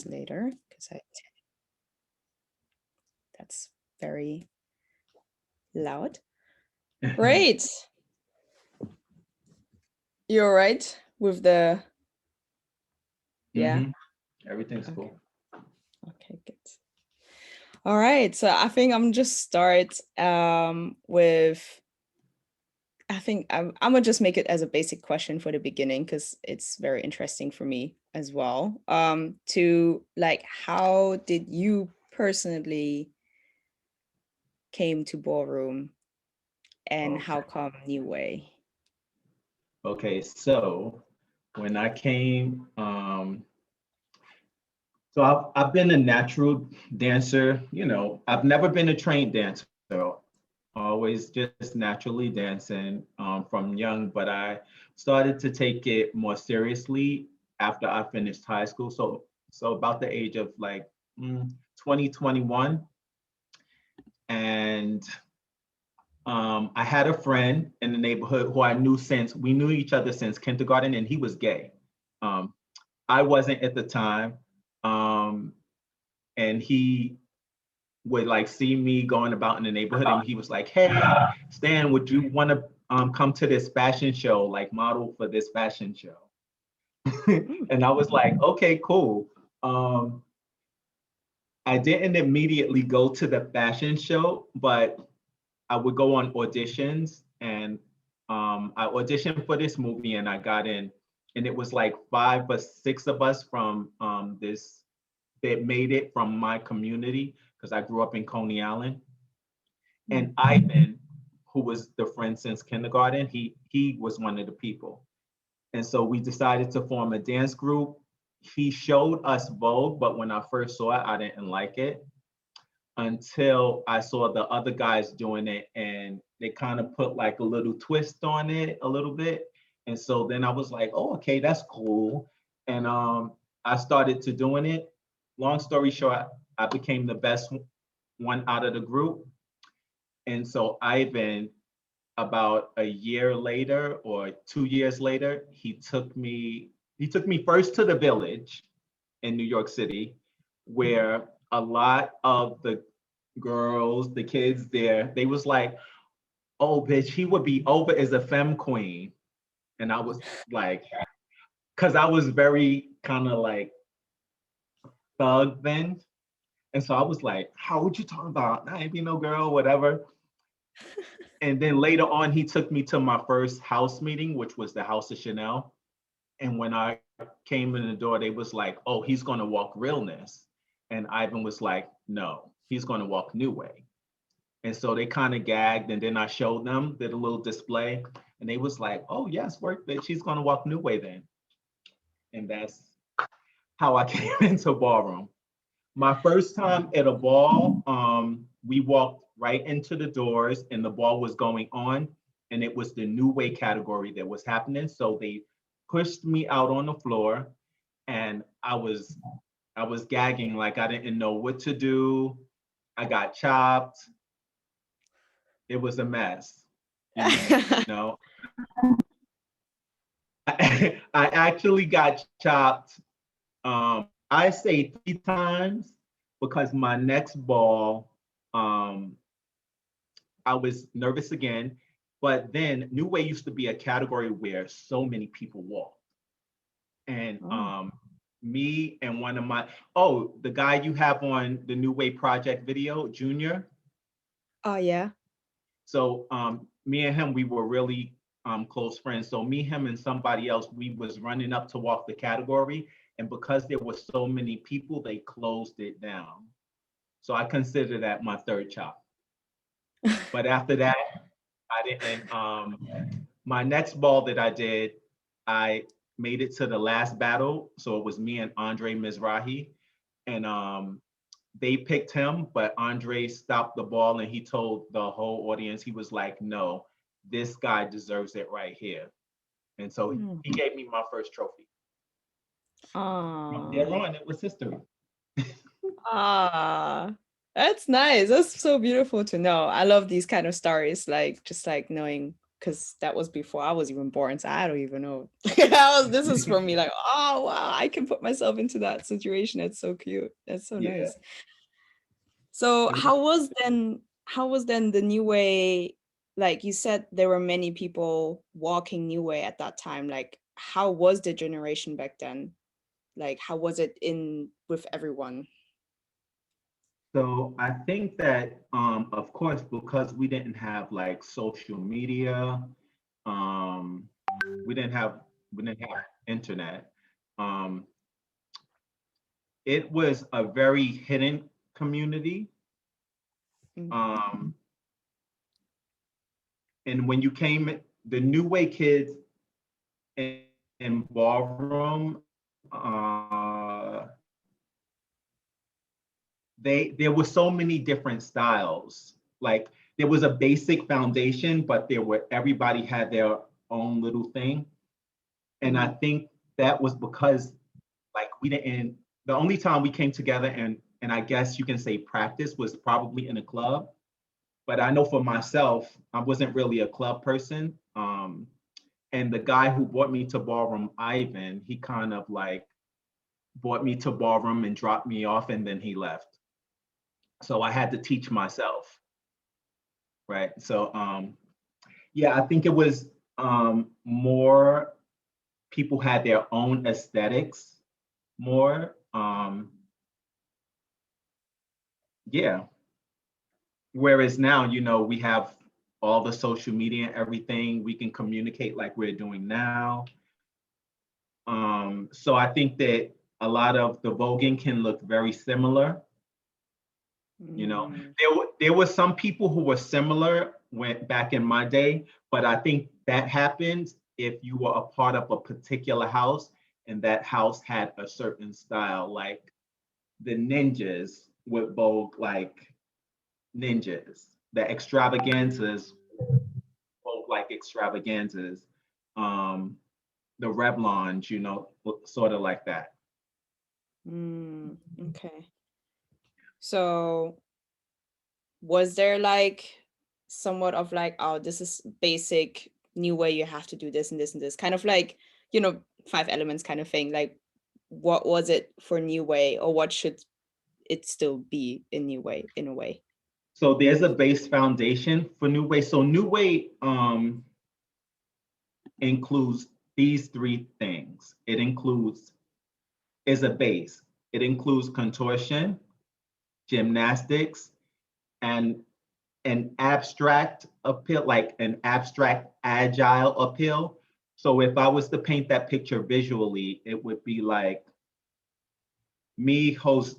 this later because that's very loud. Great. You're all right with the Everything's okay. cool. Okay, good. All right. So I think I'm just start with I think I'm gonna just make it as a basic question for the beginning because it's very interesting for me as well. To like, how did you personally came to Ballroom, and Okay. how come New Way? Okay, so when I came, so I've been a natural dancer, you know, I've never been a trained dancer, always just naturally dancing from young, but I started to take it more seriously after I finished high school. So about the age of like 2021. And I had a friend in the neighborhood who I knew since we knew each other since kindergarten, and he was gay. Um, I wasn't at the time, um, and he would like see me going about in the neighborhood, and he was like, "Hey, Stan, would you want to come to this fashion show, like model for this fashion show?" And I was like, "Okay, cool." Um, I didn't immediately go to the fashion show, but I would go on auditions, and I auditioned for this movie and I got in. And it was like 5 or 6 of us from this that made it from my community because I grew up in Coney Island. And Ivan, who was the friend since kindergarten, he was one of the people. And so we decided to form a dance group. He showed us Vogue, but when I first saw it, I didn't like it until I saw the other guys doing it and they kind of put like a little twist on it a little bit. And so then I was like, oh, okay, that's cool. And I started to doing it. Long story short, I became the best one out of the group. And so Ivan, about a year later or 2 years later, he took me first to the Village in New York City, where a lot of the girls, the kids there, they was like, "Oh, bitch, he would be over as a femme queen," and I was like, because I was very kind of like thug then, and so I was like, "How would you talk about? I ain't be no girl, whatever." And then later on, he took me to my first house meeting, which was the House of Chanel. And when I came in the door, they was like, "Oh, he's gonna walk realness," and Ivan was like, "No, he's gonna walk new way." And so they kind of gagged, and then I showed them, did a little display, and they was like, "Oh yes, work, bitch. She's gonna walk new way then." And that's how I came into ballroom. My first time at a ball, we walked right into the doors, and the ball was going on, and it was the new way category that was happening. So they pushed me out on the floor, and I was gagging like I didn't know what to do. I got chopped. It was a mess, you know. I actually got chopped. I say 3 times because my next ball, um, I was nervous again. But then New Way used to be a category where so many people walk, and Oh. me and one of my the guy you have on the New Way project video, Junior. Oh yeah. So me and him, we were really close friends. So me, him, and somebody else, we was running up to walk the category, and because there were so many people, they closed it down. So I consider that my third chop. But after that, I didn't. My next ball that I did, I made it to the last battle. So it was me and Andre Mizrahi, and they picked him, but Andre stopped the ball and he told the whole audience, he was like, "No, this guy deserves it right here." And so he gave me my first trophy. From Ah. there on, it was history. Ah. That's nice. That's so beautiful to know. I love these kind of stories, like just like knowing because that was before I was even born, so I don't even know. This is for me like, oh wow, I can put myself into that situation. It's so cute. That's so Yeah. nice. So how was then the new way, like you said there were many people walking new way at that time. Like how was the generation back then? Like how was it in with everyone? So I think that, of course, because we didn't have like social media, um, we didn't have we didn't have internet. Um, it was a very hidden community. Um, and when you came, the New Way kids in, in ballroom, there were so many different styles. Like there was a basic foundation, but everybody had their own little thing. And I think that was because like we didn't the only time we came together and I guess you can say practice was probably in a club. But I know for myself, I wasn't really a club person. And the guy who brought me to ballroom, Ivan, he kind of like brought me to ballroom and dropped me off and then he left. So I had to teach myself. Right. So yeah, I think it was more people had their own aesthetics more. Yeah. Whereas now, we have all the social media and everything. We can communicate like we're doing now. So I think that a lot of the voguing can look very similar. There were some people who were similar when back in my day, but I think that happens if you were a part of a particular house and that house had a certain style, like the ninjas would vogue like ninjas, the extravaganzas vogue like extravaganzas, the Revlons, sort of like that. Okay. So was there like somewhat of like, oh, this is basic new way, you have to do this and this and this, kind of like, five elements kind of thing? Like what was it for new way, or what should it still be in new way in a way? So there's a base foundation for New Way. So New Way includes these three things. Is a base. It includes contortion, gymnastics, and an abstract appeal, like an abstract agile appeal. So if I was to paint that picture visually, it would be like me, Jose,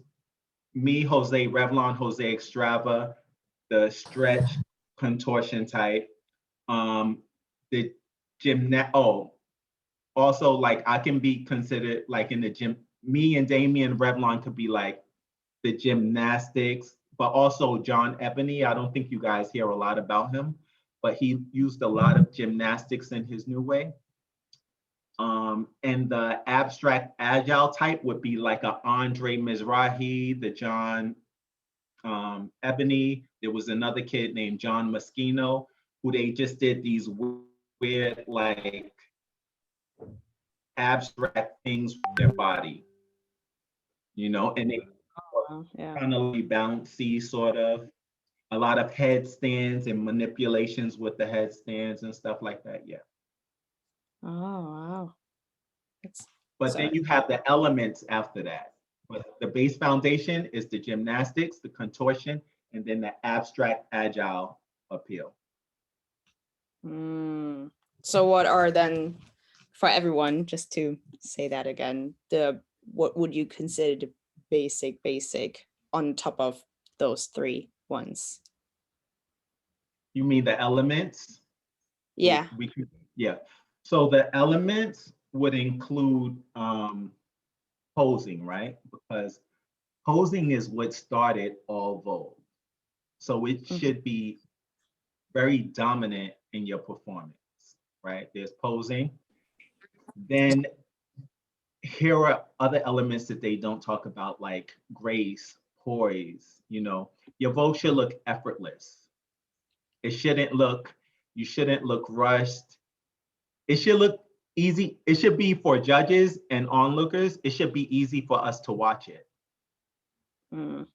Revlon, Jose Extrava, the stretch contortion type, the also like I can be considered like in the gym, me and Damien Revlon could be like the gymnastics, but also John Ebony. I don't think you guys hear a lot about him, but he used a lot of gymnastics in his new way. And the abstract agile type would be like a Andre Mizrahi, the John Ebony. There was another kid named John Moschino, who they just did these weird, like abstract things with their body, and they Yeah. kind of bouncy, sort of. A lot of headstands and manipulations with the headstands and stuff like that. Yeah. Oh wow. But then So you have the elements after that. But the base foundation is the gymnastics, the contortion, and then the abstract agile appeal. so what are then, for everyone, just to say that again, what would you consider the basic on top of those three ones? You mean the elements? Yeah. Yeah. So the elements would include posing, right? Because posing is what started all Vogue. So it should be very dominant in your performance, right? There's posing. Then here are other elements that they don't talk about, like grace, poise. Your Vogue should look effortless. It shouldn't look You shouldn't look rushed. It should look easy. It should be for judges and onlookers. It should be easy for us to watch it, Mm.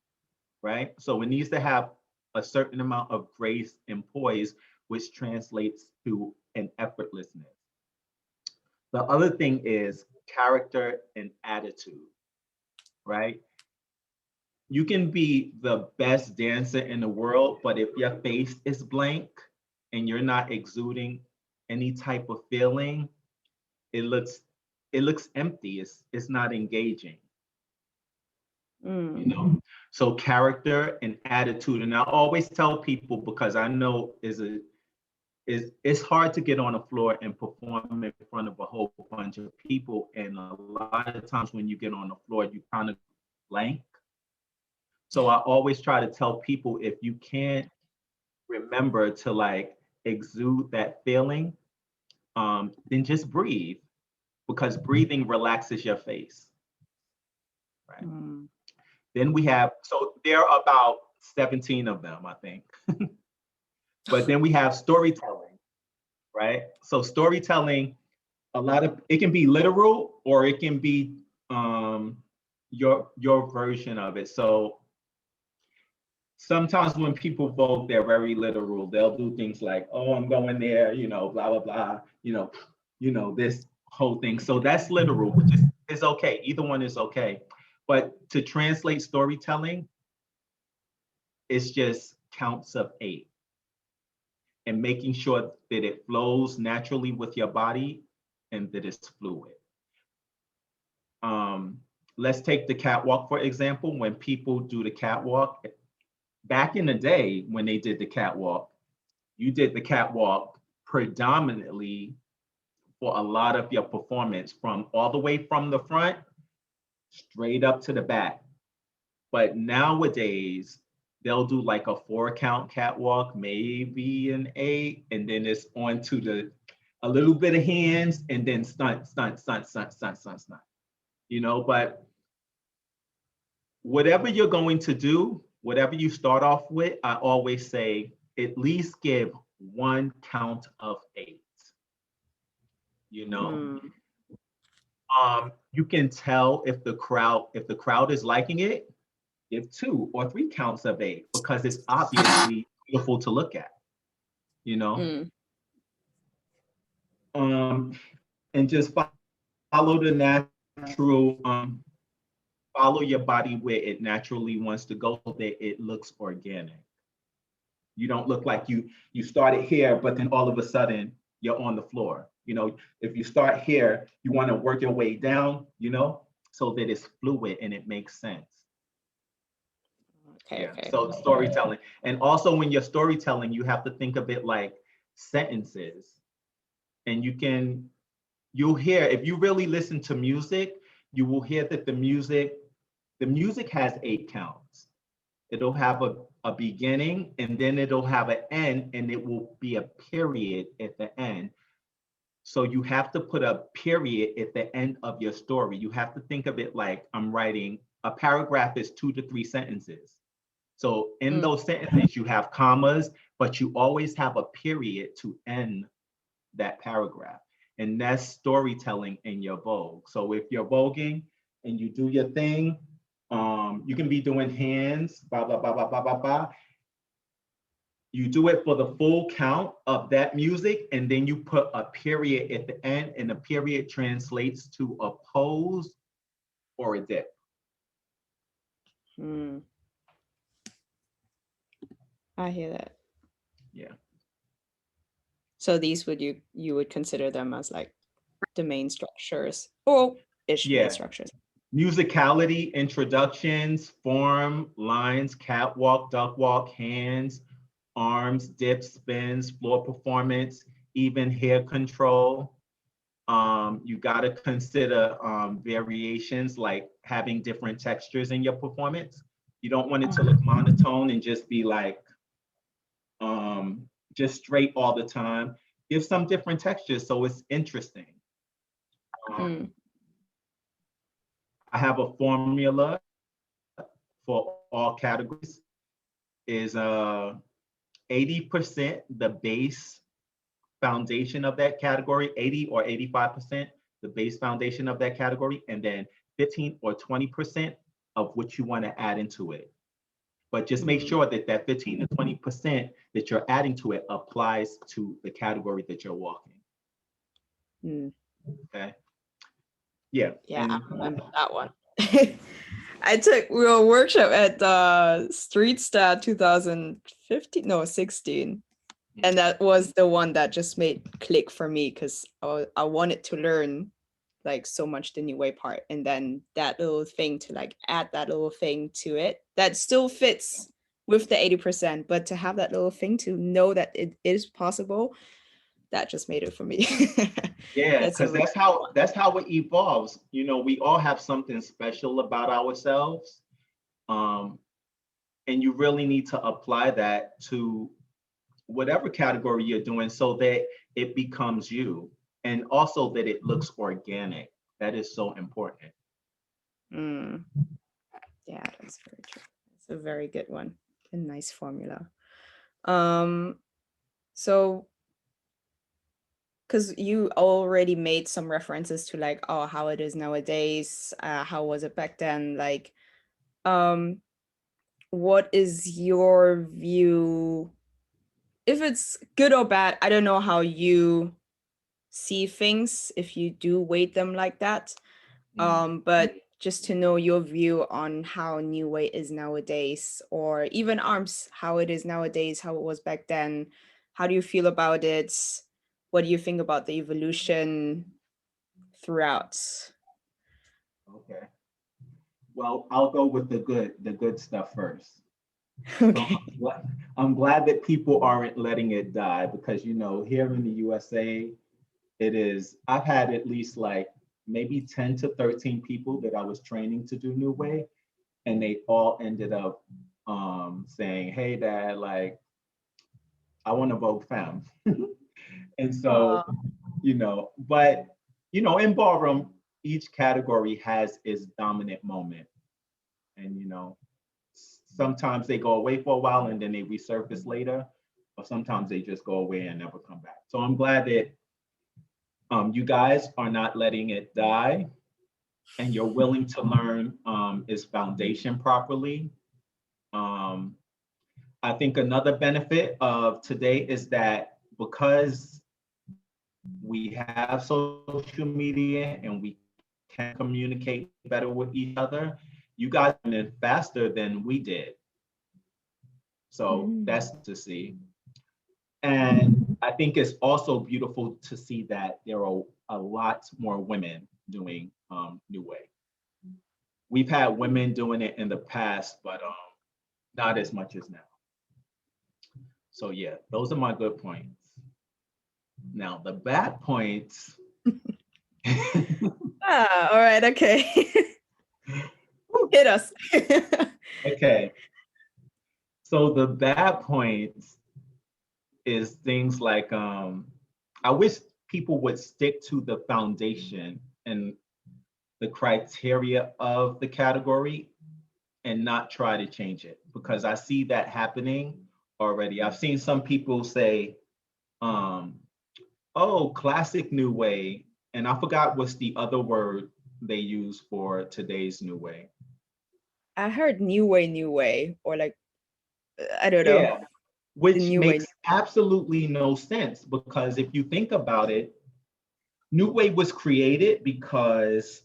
right? So it needs to have a certain amount of grace and poise, which translates to an effortlessness. The other thing is character and attitude, right? You can be the best dancer in the world, but if your face is blank and you're not exuding any type of feeling, it looks empty. It's not engaging, you know. So character and attitude, and I always tell people, because I know it's hard to get on the floor and perform in front of a whole bunch of people, and a lot of times when you get on the floor, you kind of blank. So I always try to tell people, if you can't remember to like exude that feeling, then just breathe, because breathing relaxes your face, right? Mm. Then we have, so there are about 17 of them, I think. But then we have storytelling, right? So storytelling, a lot of it can be literal, or it can be your version of it. So sometimes when people Vogue, they're very literal. They'll do things like, "Oh, I'm going there," blah blah blah, this whole thing. So that's literal, which is okay. Either one is okay. But to translate storytelling, it's just counts of 8, and making sure that it flows naturally with your body and that it's fluid. Let's take the catwalk, for example. When people do the catwalk, back in the day when they did the catwalk, you did the catwalk predominantly for a lot of your performance, from all the way from the front straight up to the back. But nowadays, they'll do like a 4 count catwalk, maybe an 8, and then it's on to a little bit of hands, and then stunt, stunt, stunt, stunt, stunt, stunt, stunt. But whatever you're going to do, whatever you start off with, I always say at least give 1 count of 8. Mm. You can tell if the crowd is liking it, give 2 or 3 counts of 8, because it's obviously beautiful to look at, you know. Mm. And just follow the natural, follow your body where it naturally wants to go, so that it looks organic. You don't look like you started here, but then all of a sudden you're on the floor. If you start here, you want to work your way down, so that it's fluid and it makes sense. Okay, Yeah. okay. So storytelling. And also when you're storytelling, you have to think of it like sentences. And you'll hear, if you really listen to music, you will hear that the music has 8 counts. It'll have a beginning, and then it'll have an end, and it will be a period at the end. So you have to put a period at the end of your story. You have to think of it like, I'm writing a paragraph is 2 to 3 sentences. So in those sentences, you have commas, but you always have a period to end that paragraph. And that's storytelling in your Vogue. So if you're voguing and you do your thing, you can be doing hands, blah, blah, blah, blah, blah, blah, blah. You do it for the full count of that music, and then you put a period at the end, and the period translates to a pose or a dip. I hear that. Yeah. So these you would consider them as like the main structures, or ish main structures. Musicality, introductions, form, lines, catwalk, duck walk, hands, arms, dips, spins, floor performance, even hair control. You got to consider variations, like having different textures in your performance. You don't want it to look monotone and just be like just straight all the time. Give some different textures so it's interesting. I have a formula for all categories. Is 80% the base foundation of that category, 80 or 85%, the base foundation of that category, and then 15 or 20% of what you want to add into it. But just make sure that that 15 to 20% that you're adding to it applies to the category that you're walking. Okay. Yeah. Yeah, I remember that one. I took a workshop at Street Star 2015, no, 16. And that was the one that just made click for me because I wanted to learn like so much the new way part. And then that little thing to like add that little thing to it that still fits with the 80%, but to have that little thing to know that it is possible, that just made it for me. Yeah, because that's how it evolves. You know, we all have something special about ourselves. And you really need to apply that to whatever category you're doing so that it becomes you, and also that it looks organic. That is so important. Yeah, that's very true. It's a very good one. A nice formula. So because you already made some references to like, oh, how it is nowadays, how was it back then? Like, what is your view? If it's good or bad, I don't know how you see things if you do weight them like that. But just to know your view on how new way is nowadays, or even arms, how it is nowadays, how it was back then. How do you feel about it? What do you think about the evolution throughout? Okay. Well, I'll go with the good stuff first. Okay. So I'm glad that people aren't letting it die, because you know, here in the USA, I've had at least like maybe 10 to 13 people that I was training to do New Way, and they all ended up saying, "Hey, Dad, like I want to Vogue femme." And so, you know, but you know, in ballroom, each category has its dominant moment, and you know, sometimes they go away for a while and then they resurface later, or sometimes they just go away and never come back. So I'm glad that you guys are not letting it die, and you're willing to learn its foundation properly. I think another benefit of today is that because we have social media and we can communicate better with each other, you guys learned faster than we did. So that's to see. And I think it's also beautiful to see that there are a lot more women doing New Way. We've had women doing it in the past, but not as much as now. So yeah, those are my good points. Now the bad points. All right, okay. Hit us. Okay. So the bad points is things like I wish people would stick to the foundation and the criteria of the category and not try to change it, because I see that happening already. I've seen some people say, oh, classic New Way, and I forgot what's the other word they use for today's New Way. I heard new way, or like, I don't know. Yeah, which makes absolutely no sense, because if you think about it, New Way was created because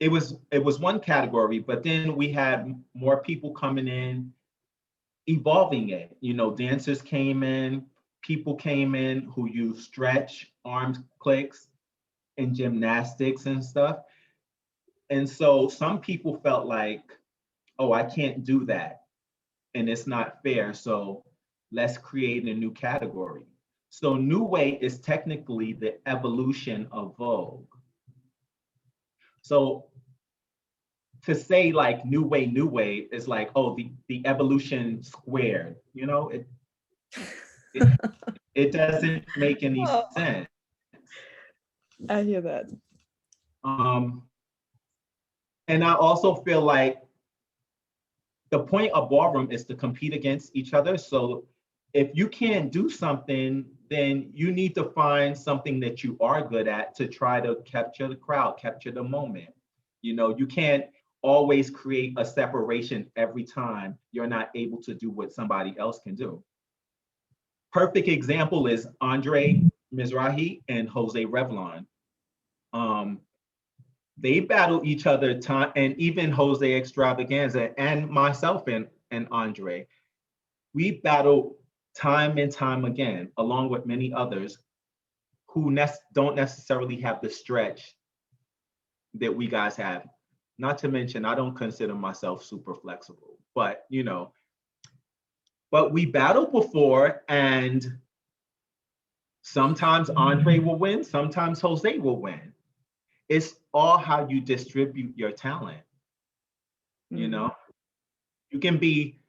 it was one category, but then we had more people coming in, evolving it. You know, dancers came in, people came in who use stretch, arm clicks, and gymnastics and stuff. And so some people felt like, oh, I can't do that, and it's not fair. So let's create a new category. So New Way is technically the evolution of Vogue. So to say like New Way is like, oh, the evolution squared, you know, it doesn't make any sense. I hear that. And I also feel like the point of ballroom is to compete against each other. So if you can't do something, then you need to find something that you are good at to try to capture the crowd, capture the moment. You know, you can't always create a separation every time you're not able to do what somebody else can do. Perfect example is Andre Mizrahi and Jose Revlon. Um, they battle each other time, and even Jose Extravaganza and myself and Andre, we battle time and time again, along with many others who don't necessarily have the stretch that we guys have. Not to mention, I don't consider myself super flexible, but you know, but we battled before, and sometimes Andre will win, sometimes Jose will win. It's all how you distribute your talent. You know, you can be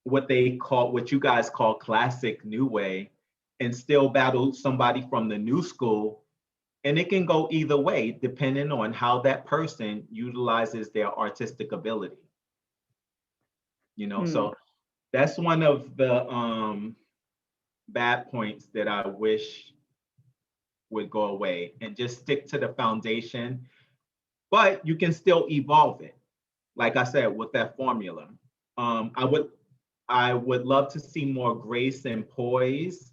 what you guys call classic new way and still battle somebody from the new school. And it can go either way, depending on how that person utilizes their artistic ability. You know, so that's one of the bad points that I wish would go away, and just stick to the foundation, but you can still evolve it. Like I said, with that formula. Um, I would I would love to see more grace and poise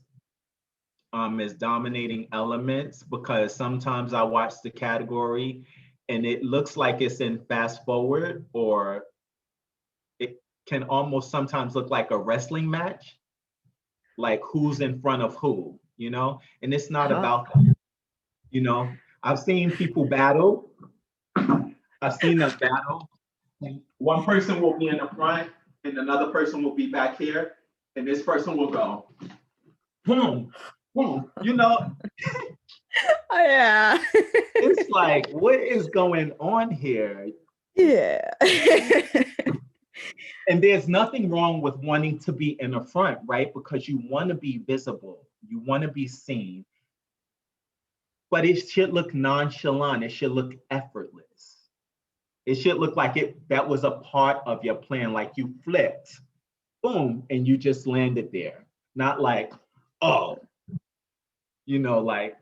as dominating elements, because sometimes I watch the category and it looks like it's in fast forward, or it can almost sometimes look like a wrestling match, like who's in front of who, you know? And it's not about that, you know? I've seen people battle. I've seen them battle. And one person will be in the front and another person will be back here, and this person will go, boom, boom, you know? Oh, yeah. It's like, what is going on here? Yeah. And there's nothing wrong with wanting to be in the front, right? Because you want to be visible, you want to be seen, but it should look nonchalant, it should look effortless. It should look like that was a part of your plan, like you flipped, boom, and you just landed there. Not like, oh, you know, like,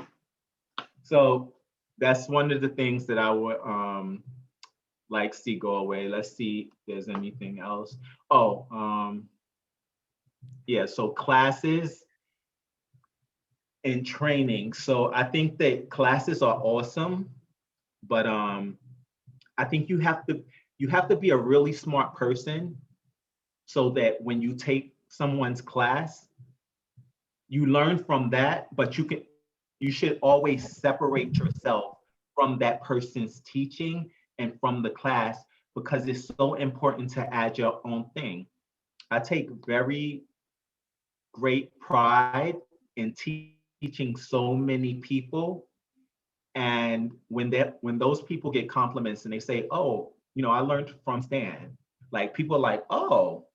so that's one of the things that I would like see go away. Let's see if there's anything else. Oh, yeah, so classes and training. So I think that classes are awesome, but I think you have to be a really smart person, so that when you take someone's class, you learn from that, but you should always separate yourself from that person's teaching and from the class, because it's so important to add your own thing. I take very great pride in teaching so many people. And when those people get compliments and they say, oh, you know, I learned from Stan, like people are like, oh,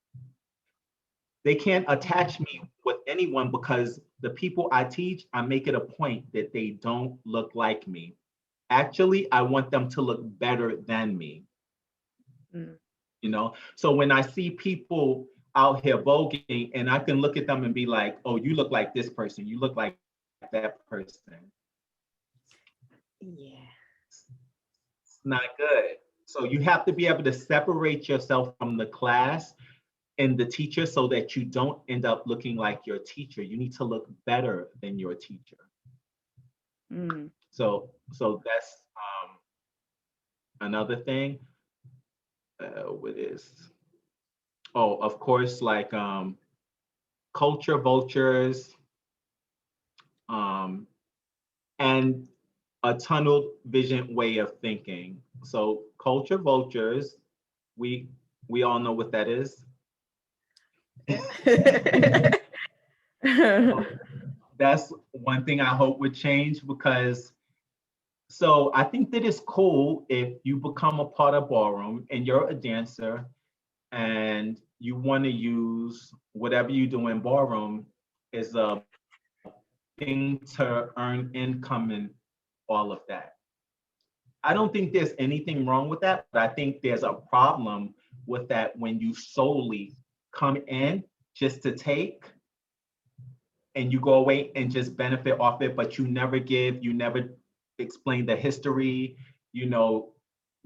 they can't attach me with anyone, because the people I teach, I make it a point that they don't look like me. Actually, I want them to look better than me. You know, so when I see people out here voguing, and I can look at them and be like, oh, you look like this person, you look like that person. Yeah. It's not good. So you have to be able to separate yourself from the class and the teacher, so that you don't end up looking like your teacher. You need to look better than your teacher. So that's another thing. What is, oh, of course, like culture vultures, um, and a tunnel vision way of thinking. So culture vultures, we we all know what that is. So that's one thing I hope would change, because so I think that it's cool if you become a part of Ballroom and you're a dancer and you want to use whatever you do in Ballroom as a thing to earn income and all of that. I don't think there's anything wrong with that, but I think there's a problem with that when you solely come in just to take and you go away and just benefit off it, but you never explain the history, you know,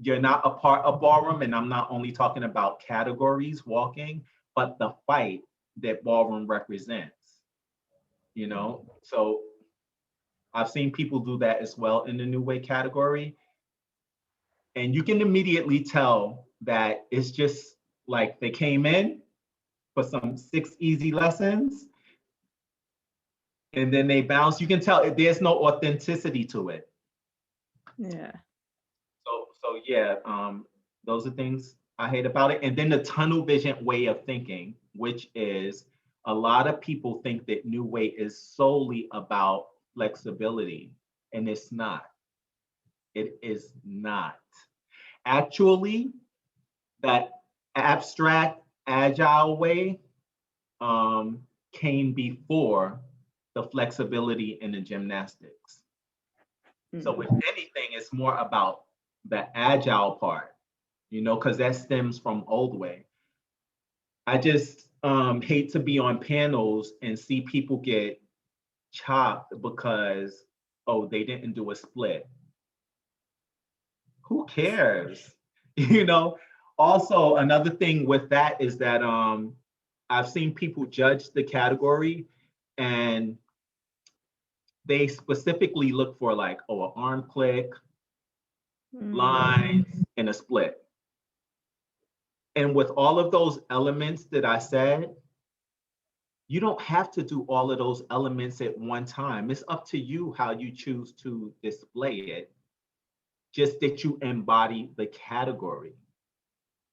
you're not a part of ballroom. And I'm not only talking about categories walking, but the fight that ballroom represents, you know? So I've seen people do that as well in the new way category. And you can immediately tell that it's just like they came in for some 6 easy lessons and then they bounce. You can tell there's no authenticity to it. Yeah. So yeah, those are things I hate about it. And then the tunnel vision way of thinking, which is a lot of people think that new way is solely about flexibility, and it's not. It is not. Actually, that abstract, agile way came before the flexibility in the gymnastics. So if anything, it's more about the agile part, you know, because that stems from old way. I just hate to be on panels and see people get chopped because, oh, they didn't do a split. Who cares? You know? Also, another thing with that is that I've seen people judge the category and they specifically look for like, oh, an arm click, lines, and a split. And with all of those elements that I said, you don't have to do all of those elements at one time. It's up to you how you choose to display it, just that you embody the category.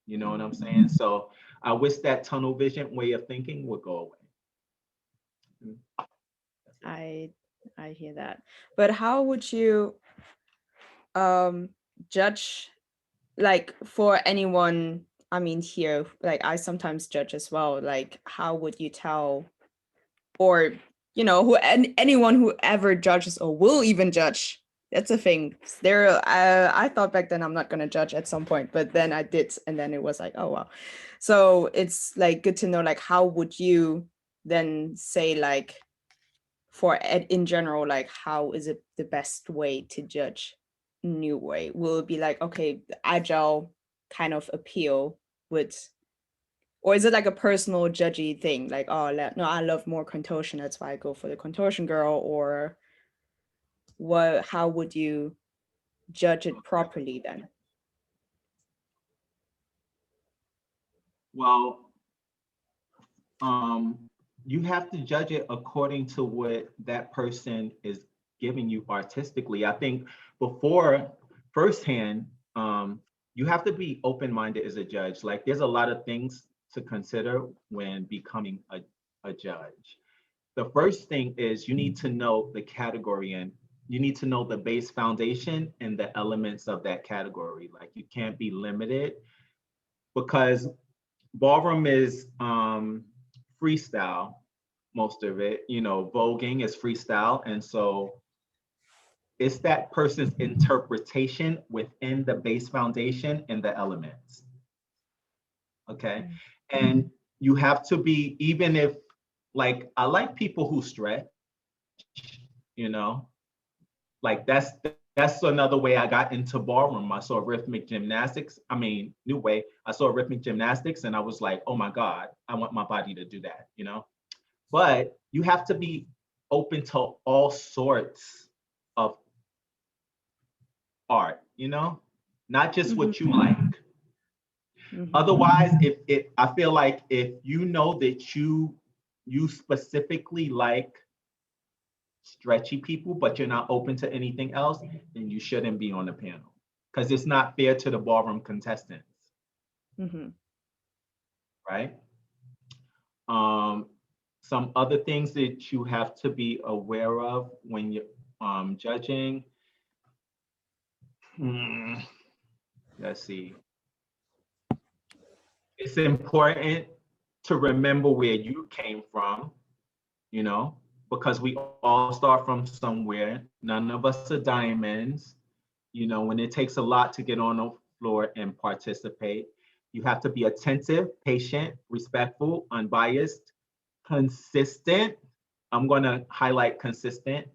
You know what I'm saying? So I wish that tunnel vision way of thinking would go away. I hear that. But how would you judge, like, for anyone, I mean, here, like I sometimes judge as well, like how would you tell, or you know, anyone who ever judges or will even judge, that's a thing. I thought back then I'm not going to judge at some point, but then I did, and then it was like, oh wow. So it's like good to know, like how would you then say, like, in general, like how is it the best way to judge new way? Will it be like, okay, the agile kind of appeal would, or is it like a personal judgy thing, like, oh no, I love more contortion, that's why I go for the contortion girl? Or how would you judge it properly then? Well, you have to judge it according to what that person is giving you artistically. I think before firsthand, you have to be open-minded as a judge. Like there's a lot of things to consider when becoming a judge. The first thing is you need to know the category and you need to know the base foundation and the elements of that category. Like you can't be limited because ballroom is freestyle, most of it. You know, voguing is freestyle. And so it's that person's interpretation within the base foundation and the elements. Okay. And you have to be, even if, like, I like people who stretch, you know, like that's another way I got into ballroom. I saw rhythmic gymnastics. I mean, new way. I saw rhythmic gymnastics and I was like, oh my God, I want my body to do that, you know? But you have to be open to all sorts of art, you know? Not just what you like. Otherwise, I feel like if you know that you specifically like stretchy people, but you're not open to anything else, then you shouldn't be on the panel because it's not fair to the ballroom contestants. Right? Some other things that you have to be aware of when you're judging. Let's see. It's important to remember where you came from, you know, because we all start from somewhere. None of us are diamonds. You know, when it takes a lot to get on the floor and participate, you have to be attentive, patient, respectful, unbiased, consistent, I'm going to highlight consistent,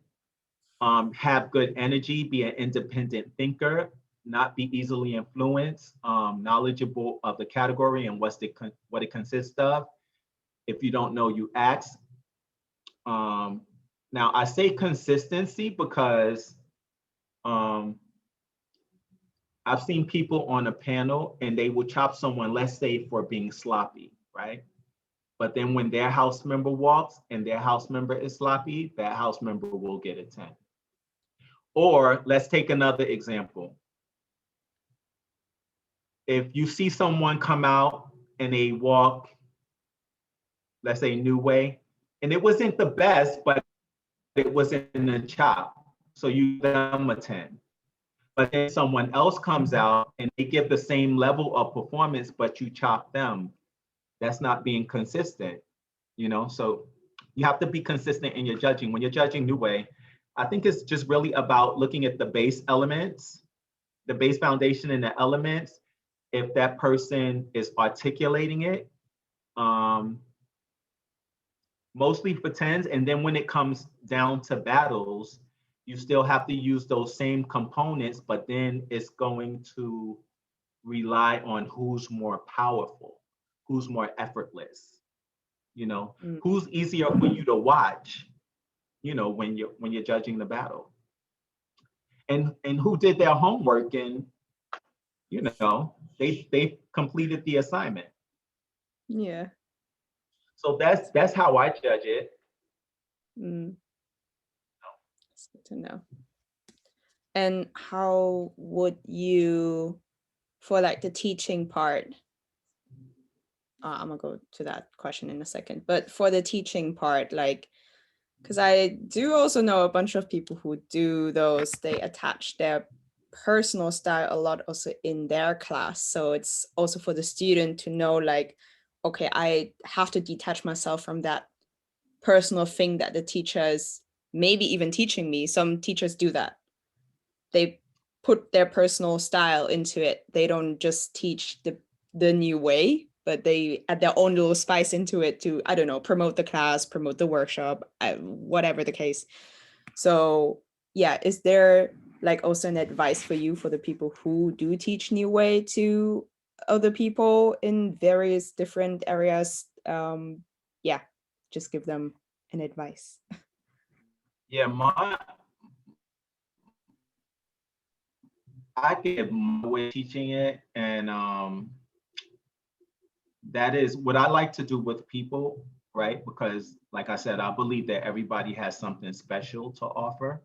have good energy, be an independent thinker, not be easily influenced, knowledgeable of the category and what it consists of. If you don't know, you ask. Now, I say consistency because I've seen people on a panel and they will chop someone, let's say, for being sloppy, right? But then when their house member walks and their house member is sloppy, that house member will get a 10. Or let's take another example. If you see someone come out and they walk, let's say New Way, and it wasn't the best, but it wasn't a chop. So you give them a 10. But then someone else comes out and they give the same level of performance, but you chop them. That's not being consistent, you know? So you have to be consistent in your judging. When you're judging New Way, I think it's just really about looking at the base elements, the base foundation and the elements. If that person is articulating it, mostly for 10s. And then when it comes down to battles, you still have to use those same components, but then it's going to rely on who's more powerful, who's more effortless, you know, who's easier for you to watch, you know, when you're judging the battle. And who did their homework and, you know, they completed the assignment. Yeah. So that's how I judge it. That's good to know. And how would you, for like the teaching part, I'm gonna go to that question in a second, but for the teaching part, like, because I do also know a bunch of people who do those, they attach their personal style a lot also in their class. So it's also for the student to know, like, okay, I have to detach myself from that personal thing that the teacher is maybe even teaching me. Some teachers do that. They put their personal style into it. They don't just teach the new way, but they add their own little spice into it to, I don't know, promote the class, promote the workshop, whatever the case. So yeah, is there like also an advice for you for the people who do teach new way to other people in various different areas? Yeah, just give them an advice. Yeah, I get my way of teaching it, and that is what I like to do with people, right? Because, like I said, I believe that everybody has something special to offer.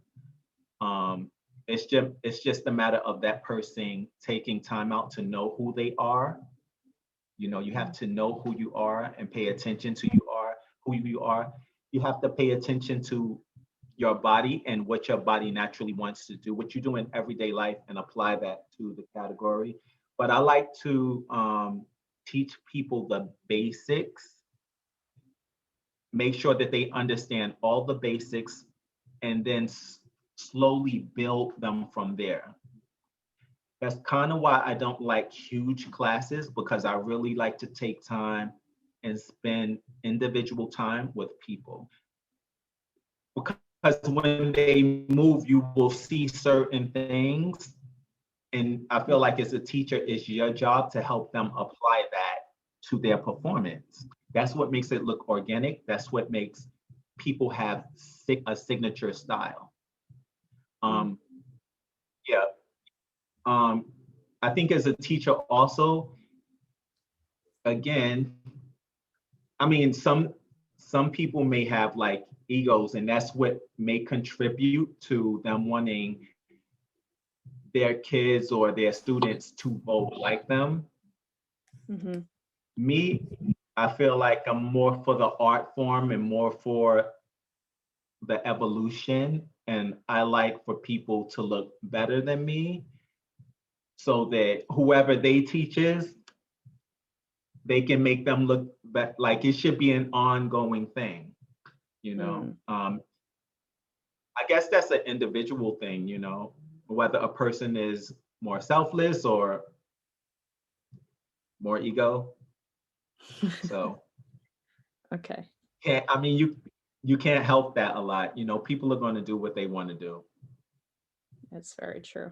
It's just a matter of that person taking time out to know who they are. You know, you have to know who you are and pay attention to who you are. You have to pay attention to your body and what your body naturally wants to do, what you do in everyday life, and apply that to the category. But I like to teach people the basics, make sure that they understand all the basics, and then slowly build them from there. That's kind of why I don't like huge classes, because I really like to take time and spend individual time with people. Because when they move, you will see certain things. And I feel like as a teacher, it's your job to help them apply that to their performance. That's what makes it look organic. That's what makes people have a signature style. Yeah. I think as a teacher also, again, I mean, some people may have like egos, and that's what may contribute to them wanting their kids or their students to vote like them. Me, I feel like I'm more for the art form and more for the evolution, and I like for people to look better than me, so that whoever they teaches, they can make them look like it should be an ongoing thing, you know. I guess that's an individual thing, you know, whether a person is more selfless or more ego. So Okay. I mean, you can't help that a lot. You know, people are going to do what they want to do. That's very true.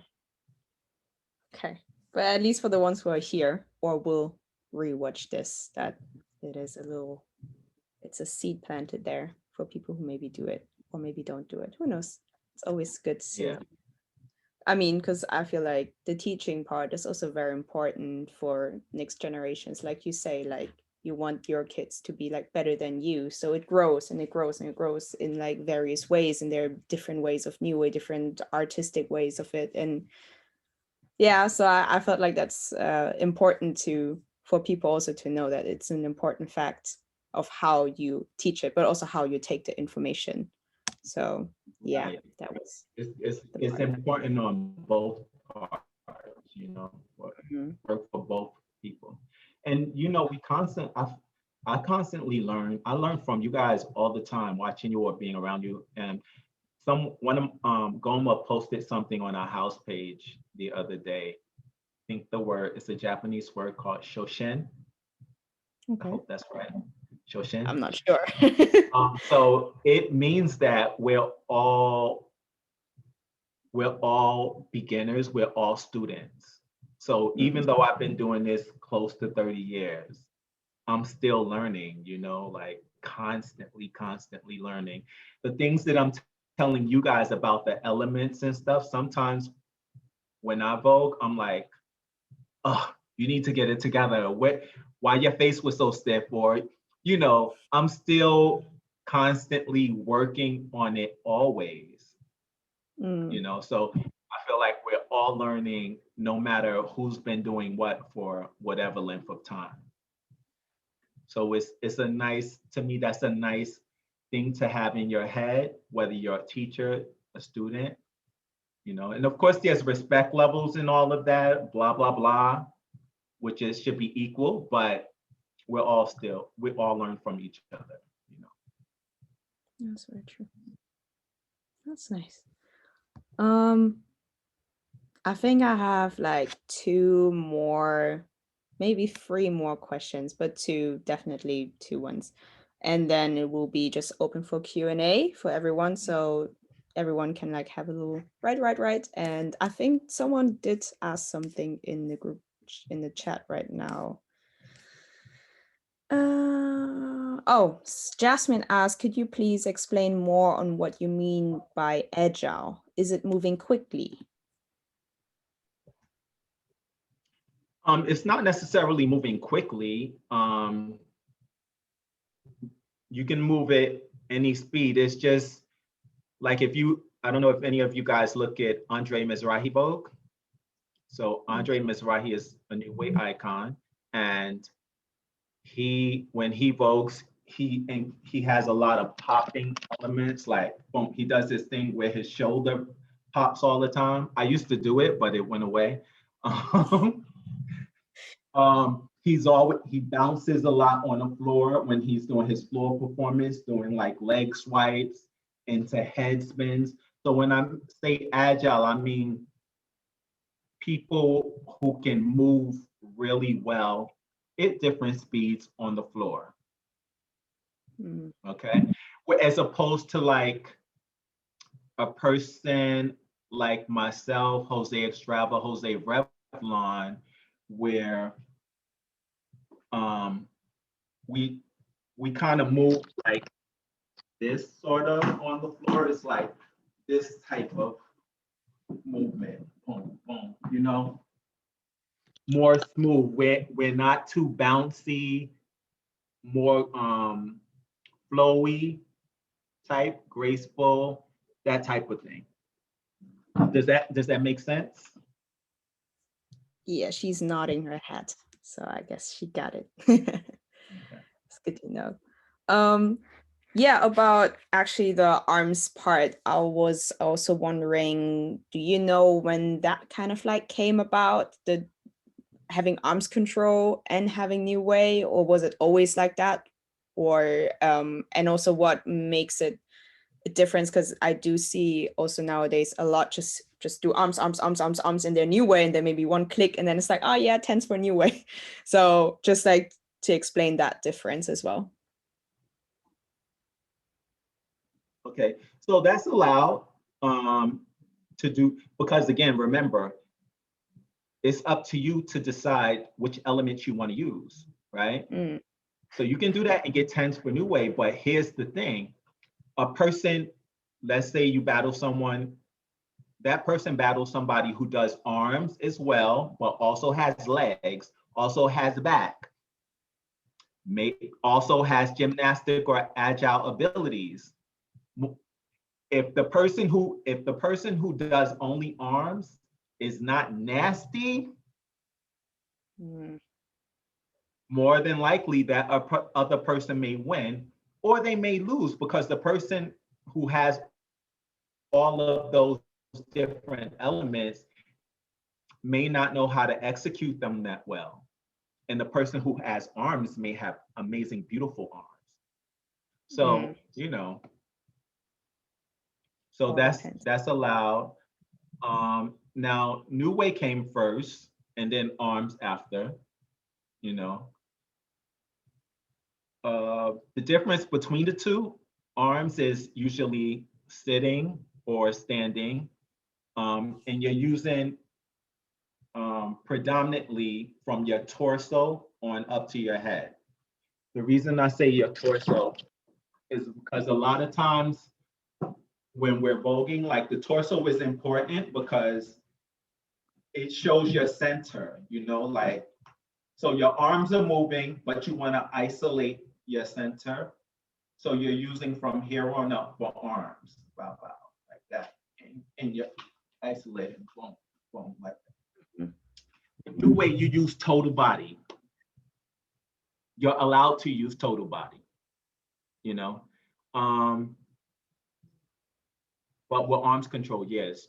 Okay. But at least for the ones who are here or will rewatch this, that it is a little, it's a seed planted there for people who maybe do it or maybe don't do it. Who knows? It's always good to see. Yeah. I mean, because I feel like the teaching part is also very important for next generations. Like you say, like you want your kids to be like better than you. So it grows and it grows and it grows in like various ways. And there are different ways of new way, different artistic ways of it. And yeah, so I felt like that's important for people also to know that it's an important fact of how you teach it, but also how you take the information. So yeah, Right. that was It's important on both parts, you know, work for both people. And you know, I constantly learn. I learn from you guys all the time, watching you or being around you. And one of Goma posted something on our house page the other day. I think it's a Japanese word called shoshin. I Okay. hope that's right. Shoshin. I'm not sure. So it means that we're all beginners, we're all students. So even though I've been doing this close to 30 years, I'm still learning, you know, like constantly learning. The things that I'm telling you guys about the elements and stuff, sometimes when I Vogue, I'm like, oh, you need to get it together. Why your face was so stiff? Or, you know, I'm still constantly working on it always, you know. So I feel like we're all learning no matter who's been doing what for whatever length of time. So it's a nice, to me, that's a nice thing to have in your head, whether you're a teacher, a student, you know. And of course there's respect levels and all of that, blah, blah, blah, which is should be equal, but we all learn from each other, you know. That's very true. That's nice. I think I have like two more, maybe three more questions, but definitely two ones. And then it will be just open for Q&A for everyone. So everyone can like have a little right. And I think someone did ask something in the group, in the chat right now. Jasmine asked, could you please explain more on what you mean by agile? Is it moving quickly? It's not necessarily moving quickly. You can move it any speed. It's just like I don't know if any of you guys look at Andre Mizrahi Vogue. So Andre Mizrahi is a new way icon, and when he vogues, he has a lot of popping elements. Like boom, he does this thing where his shoulder pops all the time. I used to do it, but it went away. He bounces a lot on the floor when he's doing his floor performance, doing like leg swipes into head spins. So when I say agile, I mean people who can move really well at different speeds on the floor. Okay. As opposed to like a person like myself, Jose Estrava, Jose Revlon, where we kind of move like this sort of on the floor. It's like this type of movement, boom, boom, you know, more smooth. We're not too bouncy, more flowy type, graceful, that type of thing. Does that make sense? Yeah, she's nodding her head, so I guess she got it. It's good to know. Yeah, about actually the arms part, I was also wondering, do you know when that kind of like came about, the having arms control and having new way, or was it always like that? Or and also what makes it a difference? Because I do see also nowadays a lot just do arms in their new way, and then maybe one click and then it's like, oh yeah, tense for new way. So just like to explain that difference as well. Okay, so that's allowed to do, because again, remember, it's up to you to decide which elements you want to use, right? Mm. So you can do that and get tens for new way, but here's the thing. A person, let's say you battle someone, that person battles somebody who does arms as well, but also has legs, also has back, may also has gymnastic or agile abilities. If the person who does only arms is not nasty, Mm. more than likely that other person may win, or they may lose because the person who has all of those different elements may not know how to execute them that well. And the person who has arms may have amazing, beautiful arms. Mm. So, you know, so All that's depends. that's allowed. Now, New Way came first, and then arms after. You know, the difference between the two, arms is usually sitting or standing, and you're using predominantly from your torso on up to your head. The reason I say your torso is because a lot of times when we're voguing, like the torso is important because it shows your center, like, so your arms are moving, but you want to isolate your center. So you're using from here on up for arms, bow, bow, like that. And you're isolating, boom, boom, like Mm. that. The way you use total body, you're allowed to use total body, you know? Um, but with arms control, yes,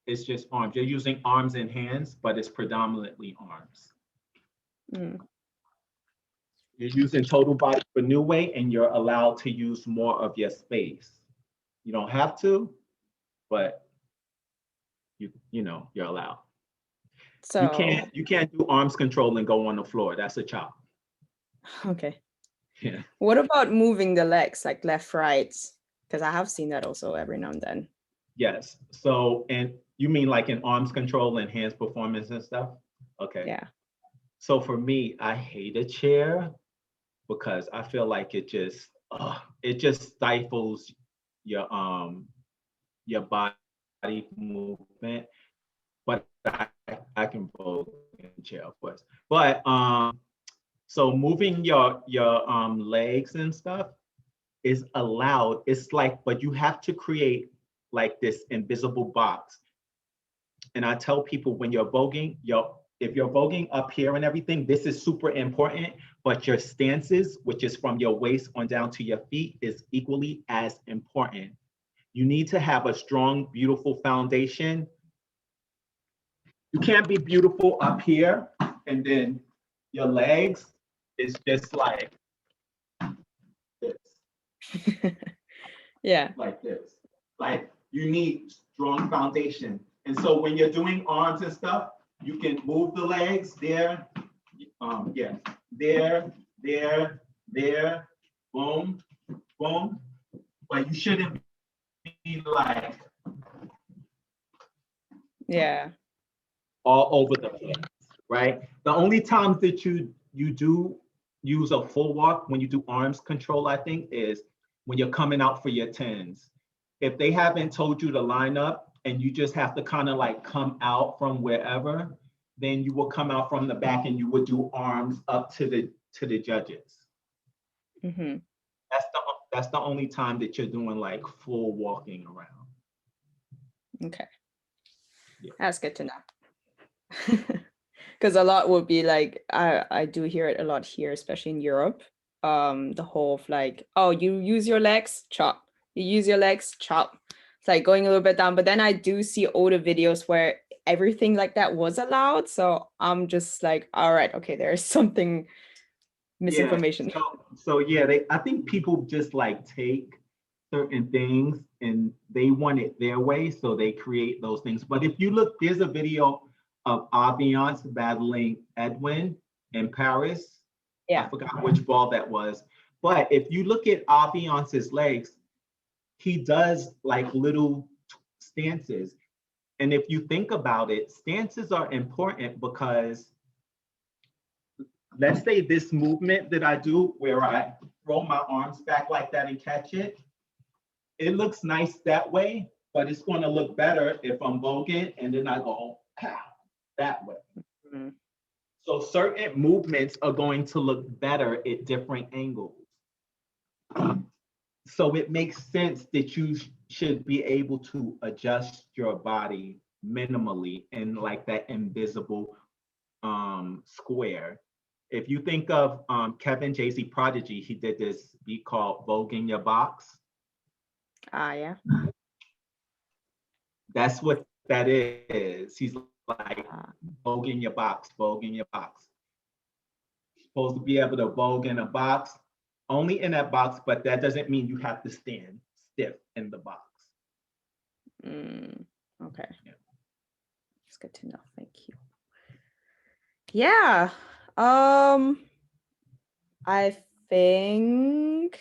it's just arms. You're using arms and hands, but it's predominantly arms. Mm. You're using total body for new way, and you're allowed to use more of your space. You don't have to, but you're allowed. You So, can't you can't do arms control and go on the floor. That's a chop. okay. Yeah. What about moving the legs, like left, right? Because I have seen that also every now and then. Yes. So, and you mean like in arms control and hands performance and stuff? Okay. Yeah. So for me, I hate a chair because I feel like it just stifles your body movement. But I can vote in the chair, of course. But so moving your legs and stuff is allowed. It's like, but you have to create like this invisible box. And I tell people when you're voguing, if you're voguing up here and everything, this is super important, but your stances, which is from your waist on down to your feet, is equally as important. You need to have a strong, beautiful foundation. You can't be beautiful up here and then your legs is just like this, Yeah. like this. Like you need strong foundation. And so when you're doing arms and stuff, you can move the legs there, yeah, there, boom, boom. But you shouldn't be like Yeah. all over the place, right? The only times that you do use a full walk when you do arms control, I think, is when you're coming out for your tens. If they haven't told you to line up and you just have to kind of like come out from wherever, then you will come out from the back and you would do arms up to the judges. Hmm. That's the only time that you're doing like full walking around. Okay. Yeah. That's good to know. Because a lot would be like, I do hear it a lot here, especially in Europe. The whole of like, oh, you use your legs, chop. You use your legs, chop. It's like going a little bit down. But then I do see older videos where everything like that was allowed. So I'm just like, all right, okay, there's something Yeah. misinformation. So yeah, I think people just like take certain things and they want it their way, so they create those things. But if you look, there's a video of Aviance battling Edwin in Paris. I Yeah. forgot which ball that was. But if you look at Aviance's legs, he does like little stances. And if you think about it, stances are important because let's say this movement that I do where I roll my arms back like that and catch it, it looks nice that way, but it's going to look better if I'm voguing and then I go pow that way. Mm-hmm. So certain movements are going to look better at different angles. So it makes sense that you should be able to adjust your body minimally in like that invisible square. If you think of Kevin Jay-Z Prodigy, he did this beat called Vogue in Your Box. Yeah. That's what that is. He's like, Vogue in your box, Vogue in your box. You're supposed to be able to Vogue in a box, only in that box, but that doesn't mean you have to stand stiff in the box. Okay. Yeah. It's good to know. Thank you. Yeah. I think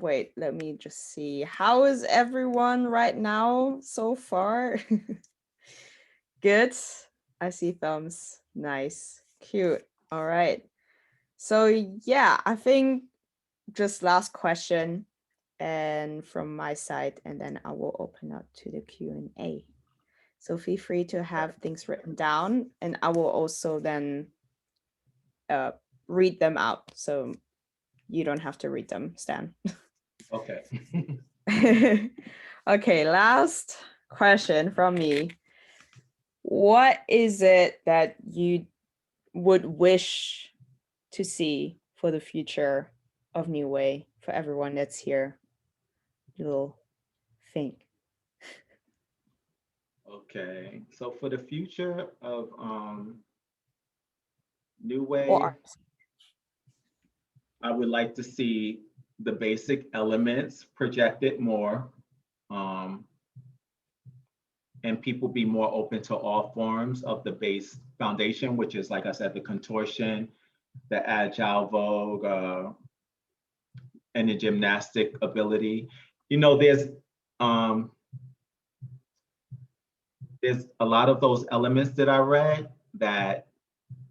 wait, let me just see. How is everyone right now so far? Good. I see thumbs. Nice. Cute. All right. So yeah, I think just last question and from my side, and then I will open up to the Q&A. So feel free to have things written down, and I will also then read them out. So you don't have to read them, Stan. Okay. Okay, last question from me. What is it that you would wish to see for the future of New Way for everyone that's here? Little think. Okay. So for the future of New Way, Or I would like to see the basic elements projected more, and people be more open to all forms of the base foundation, which is, like I said, the contortion, the agile vogue, and the gymnastic ability. You know, there's a lot of those elements that I read that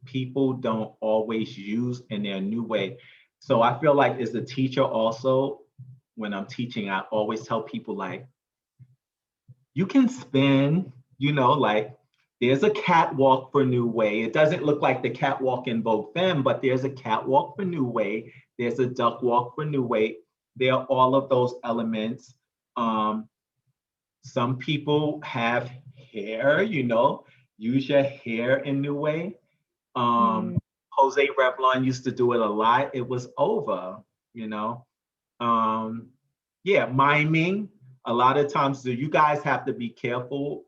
people don't always use in their new way. So I feel like as a teacher also, when I'm teaching, I always tell people like, you can spin, you know, like there's a catwalk for New Way. It doesn't look like the catwalk in Vogue Femme, but there's a catwalk for New Way. There's a duck walk for New Way. There are all of those elements. Some people have hair, you know, use your hair in New Way. Jose Revlon used to do it a lot. It was over, you know. Yeah, miming. A lot of times, so you guys have to be careful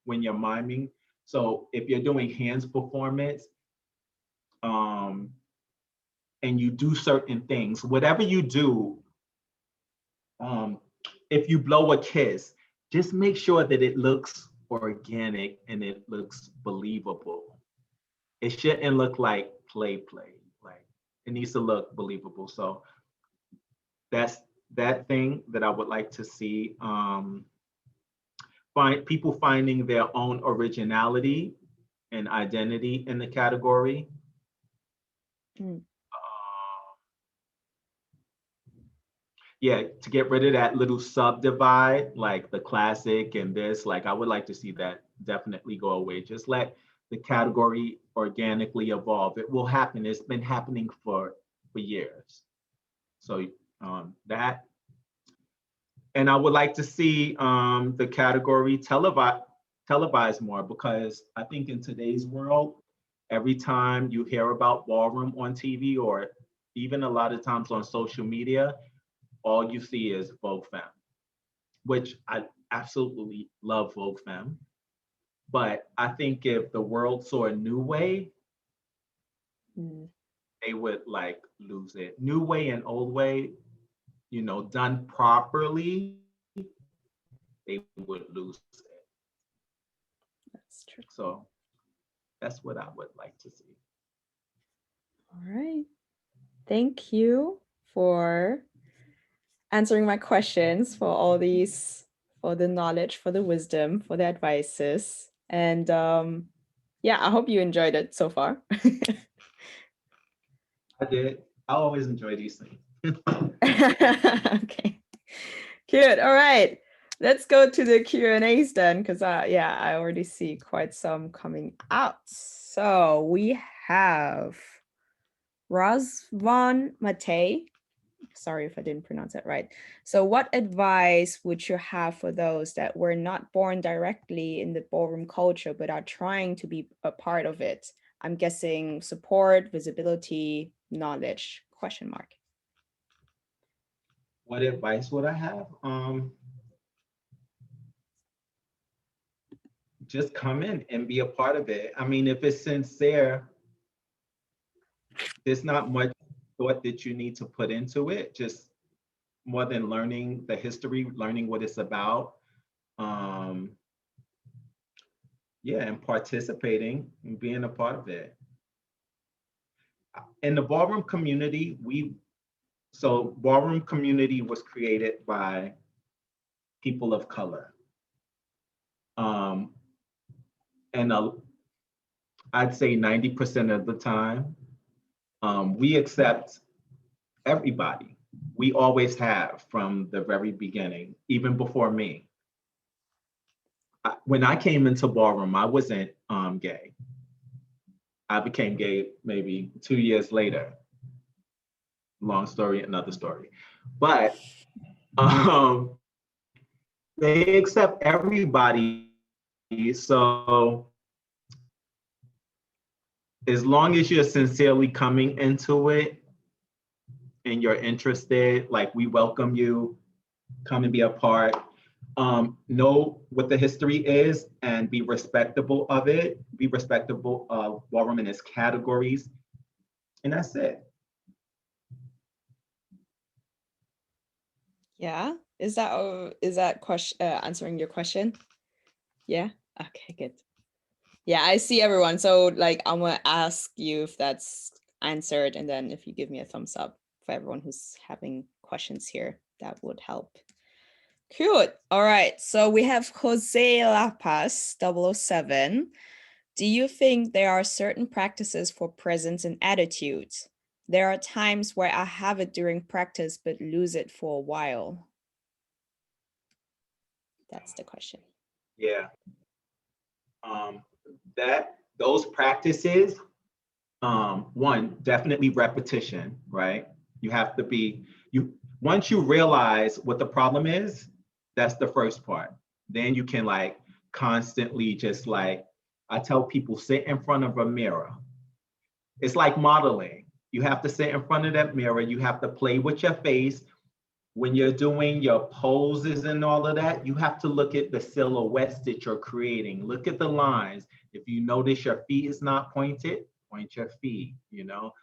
when you're miming. So if you're doing hands performance, and you do certain things, whatever you do, if you blow a kiss, just make sure that it looks organic and it looks believable. It shouldn't look like play. Like it needs to look believable. So that's that thing that I would like to see. Find people finding their own originality and identity in the category. Yeah, to get rid of that little subdivide, like the classic and this, like I would like to see that definitely go away. Just let the category organically evolve. It will happen. It's been happening for years. So that, and I would like to see the category televised more, because I think in today's world, every time you hear about ballroom on TV or even a lot of times on social media, all you see is Vogue Femme, which I absolutely love Vogue Femme. But I think if the world saw a New Way, they would like lose it. New Way and Old Way, you know, done properly, they would lose it. That's true. So that's what I would like to see. All right. Thank you for answering my questions, for all these, for the knowledge, for the wisdom, for the advices. And yeah, I hope you enjoyed it so far. I did. I always enjoy these things. Okay, good. All right, let's go to the Q&As then, because yeah, I already see quite some coming out. So we have Razvan Matei. Sorry if I didn't pronounce that right. So what advice would you have for those that were not born directly in the ballroom culture, but are trying to be a part of it? I'm guessing support, visibility, knowledge, question mark. What advice would I have? Just come in and be a part of it. I mean, if it's sincere, there's not much thought that you need to put into it. Just more than learning the history, learning what it's about. Yeah, and participating and being a part of it. In the ballroom community, ballroom community was created by people of color. And I'd say 90% of the time, we accept everybody. We always have from the very beginning, even before me. When I came into ballroom, I wasn't gay. I became gay maybe 2 years later. Long story, another story. But they accept everybody. So as long as you're sincerely coming into it and you're interested, like we welcome you, come and be a part. Know what the history is and be respectable of it. Be respectable of ballroom and its categories. And that's it. Yeah, is that question answering your question? Yeah, okay, good. Yeah, I see everyone. So like, I'm gonna ask you if that's answered, and then if you give me a thumbs up for everyone who's having questions here, that would help. Good. All right. So we have Jose Lapas 007. Do you think there are certain practices for presence and attitudes? There are times where I have it during practice, but lose it for a while. That's the question. Yeah. Those practices, one, definitely repetition, right? You have to be, once you realize what the problem is, that's the first part. Then you can like constantly just like, I tell people, sit in front of a mirror. It's like modeling. You have to sit in front of that mirror. You have to play with your face. When you're doing your poses and all of that, you have to look at the silhouettes that you're creating. Look at the lines. If you notice your feet is not pointed, point your feet, you know?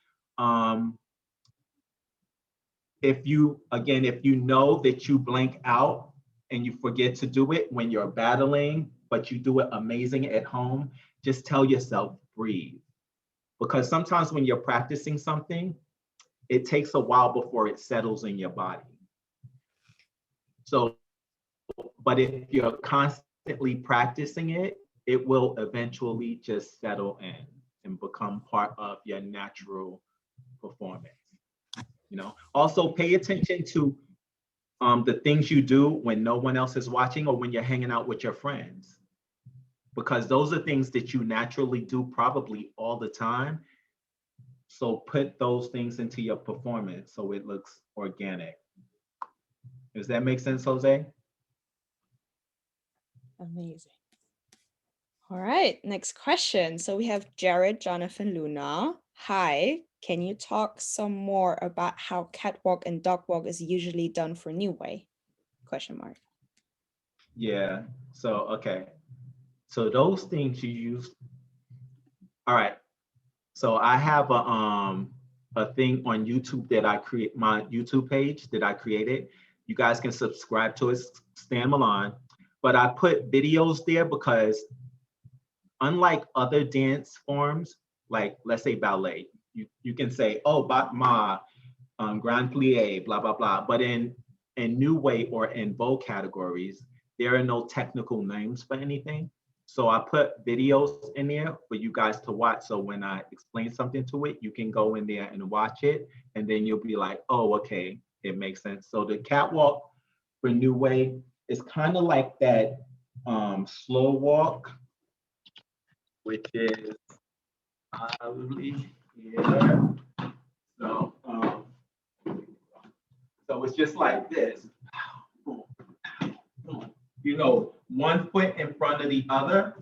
If you know that you blank out and you forget to do it when you're battling, but you do it amazing at home, just tell yourself, breathe. Because sometimes when you're practicing something, it takes a while before it settles in your body. So, but if you're constantly practicing it, it will eventually just settle in and become part of your natural performance. You know, also pay attention to the things you do when no one else is watching or when you're hanging out with your friends, because those are things that you naturally do probably all the time. So put those things into your performance so it looks organic. Does that make sense, Jose? Amazing. All right, next question. So we have Jared Jonathan Luna. Hi, can you talk some more about how catwalk and dog walk is usually done for New Way? Question mark. Yeah. So, okay. So those things you use. All right. So I have a thing on YouTube that I create, my YouTube page that I created. You guys can subscribe to it, Stan Milan. But I put videos there because unlike other dance forms, like let's say ballet, you can say, oh, but ma, grand plie, blah, blah, blah. But in in New Way or in Vogue categories, there are no technical names for anything. So I put videos in there for you guys to watch. So when I explain something to it, you can go in there and watch it. And then you'll be like, oh, okay, it makes sense. So the catwalk for New Way is kind of like that slow walk, which is probably here. So, so it's just like this. You know, one foot in front of the other.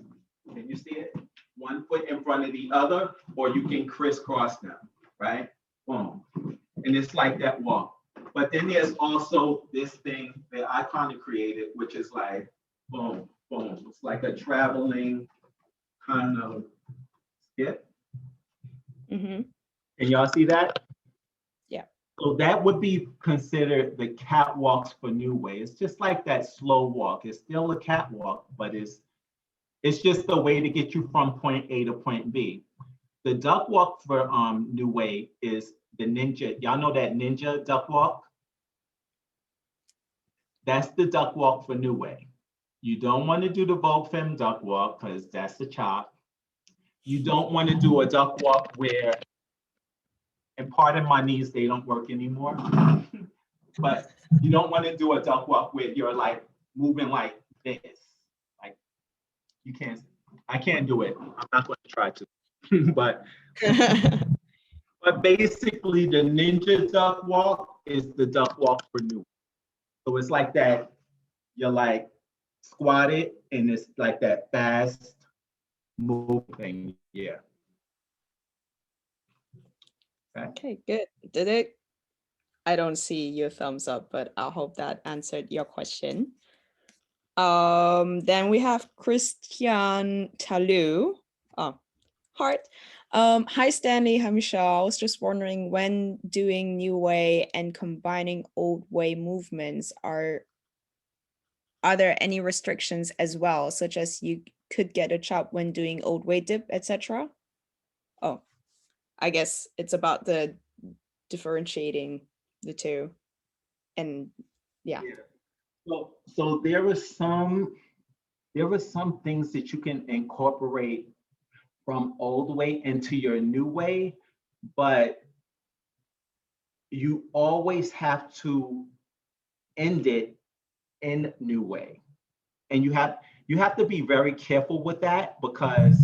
Can you see it? One foot in front of the other, or you can crisscross them, right? Boom. And it's like that walk. But then there's also this thing that I kind of created, which is like boom, boom. It's like a traveling kind of skip. Mm-hmm. Can y'all see that? Yeah. So that would be considered the catwalks for New Way. It's just like that slow walk. It's still a catwalk, but it's just a way to get you from point A to point B. The duck walk for New Way is the ninja. Y'all know that ninja duck walk? That's the duck walk for New Way. You don't want to do the Vogue Femme duck walk because that's the chop. You don't want to do a duck walk where, and pardon my knees, they don't work anymore. But you don't want to do a duck walk where you're like moving like this. Like you can't, I can't do it. I'm not going to try to. But basically the ninja duck walk is the duck walk for New. So it's like that, you're like squatted and it's like that fast moving. Yeah. Okay, good. Did it? I don't see your thumbs up, but I hope that answered your question. Then we have Christian Talu. Oh, heart. Hi Stanley, hi Michelle. I was just wondering, when doing New Way and combining Old Way movements, are there any restrictions as well, such as you could get a chop when doing Old Way dip, etc.? Oh, I guess it's about the differentiating the two. And yeah. So there were some things that you can incorporate from Old Way into your New Way, but you always have to end it in New Way. And you have to be very careful with that, because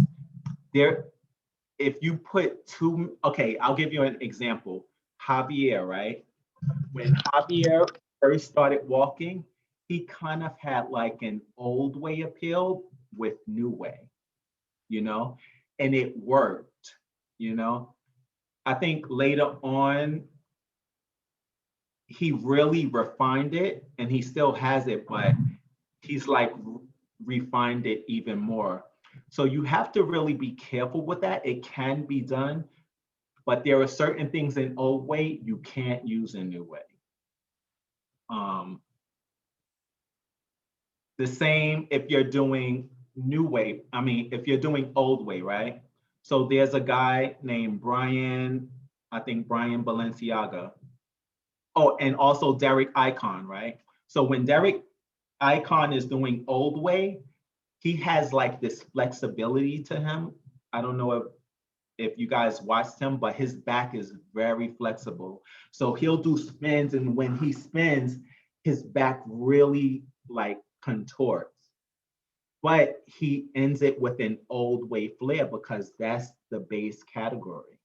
if you put two, okay, I'll give you an example. Javier, right? When Javier first started walking, he kind of had like an Old Way appeal with New Way, you know, and it worked, you know. I think later on, he really refined it, and he still has it, but he's like refined it even more. So you have to really be careful with that. It can be done, but there are certain things in Old Way you can't use in New Way. The same if you're doing New Way, if you're doing Old Way, right? So there's a guy named Brian, I think Brian Balenciaga. Oh, and also Derek Icon, right? So when Derek Icon is doing Old Way, he has like this flexibility to him. I don't know if you guys watched him, but his back is very flexible. So he'll do spins, and when he spins, his back really like contorts. But he ends it with an Old Way flair because that's the base category.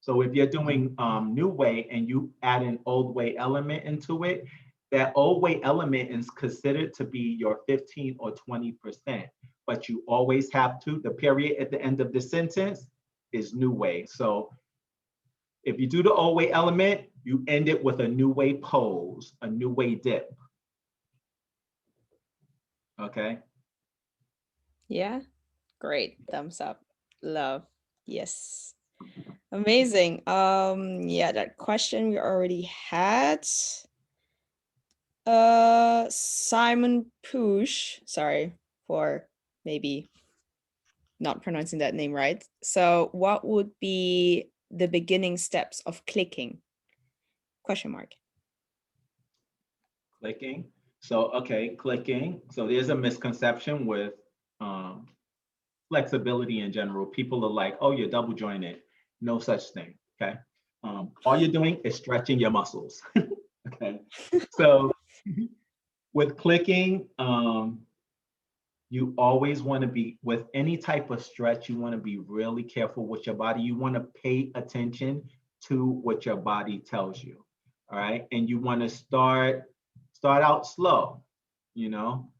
So if you're doing New Way and you add an Old Way element into it, that Old Way element is considered to be your 15 or 20%, but you always have to, the period at the end of the sentence is New Way. So if you do the Old Way element, you end it with a New Way pose, a New Way dip. Okay. Yeah, great. Thumbs up. Love. Yes. Amazing. Yeah, that question we already had. Simon Poosh, sorry for maybe not pronouncing that name right. So what would be the beginning steps of clicking? Question mark. Clicking. So, okay, clicking. So there's a misconception with um, flexibility in general. People are like, oh, you're double jointed. No such thing. Okay. All you're doing is stretching your muscles. Okay. So with clicking, you always want to be with any type of stretch, you want to be really careful with your body. You want to pay attention to what your body tells you. All right. And you want to start out slow, you know.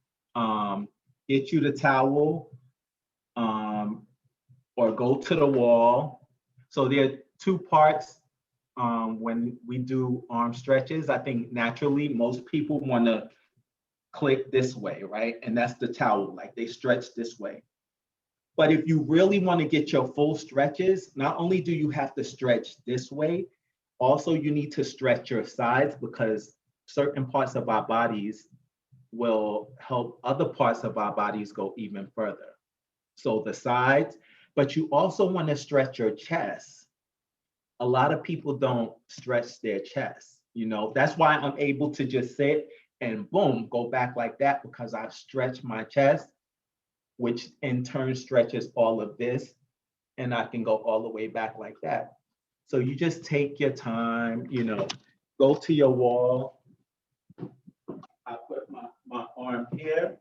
Get you the towel, um, or go to the wall. So there are two parts when we do arm stretches. I think naturally most people want to click this way, right? And that's the towel, like they stretch this way. But if you really want to get your full stretches, not only do you have to stretch this way, also you need to stretch your sides because certain parts of our bodies will help other parts of our bodies go even further. So the sides, but you also want to stretch your chest. A lot of people don't stretch their chest. You know, that's why I'm able to just sit and boom, go back like that because I've stretched my chest, which in turn stretches all of this, and I can go all the way back like that. So you just take your time, you know, go to your wall. I put my arm here,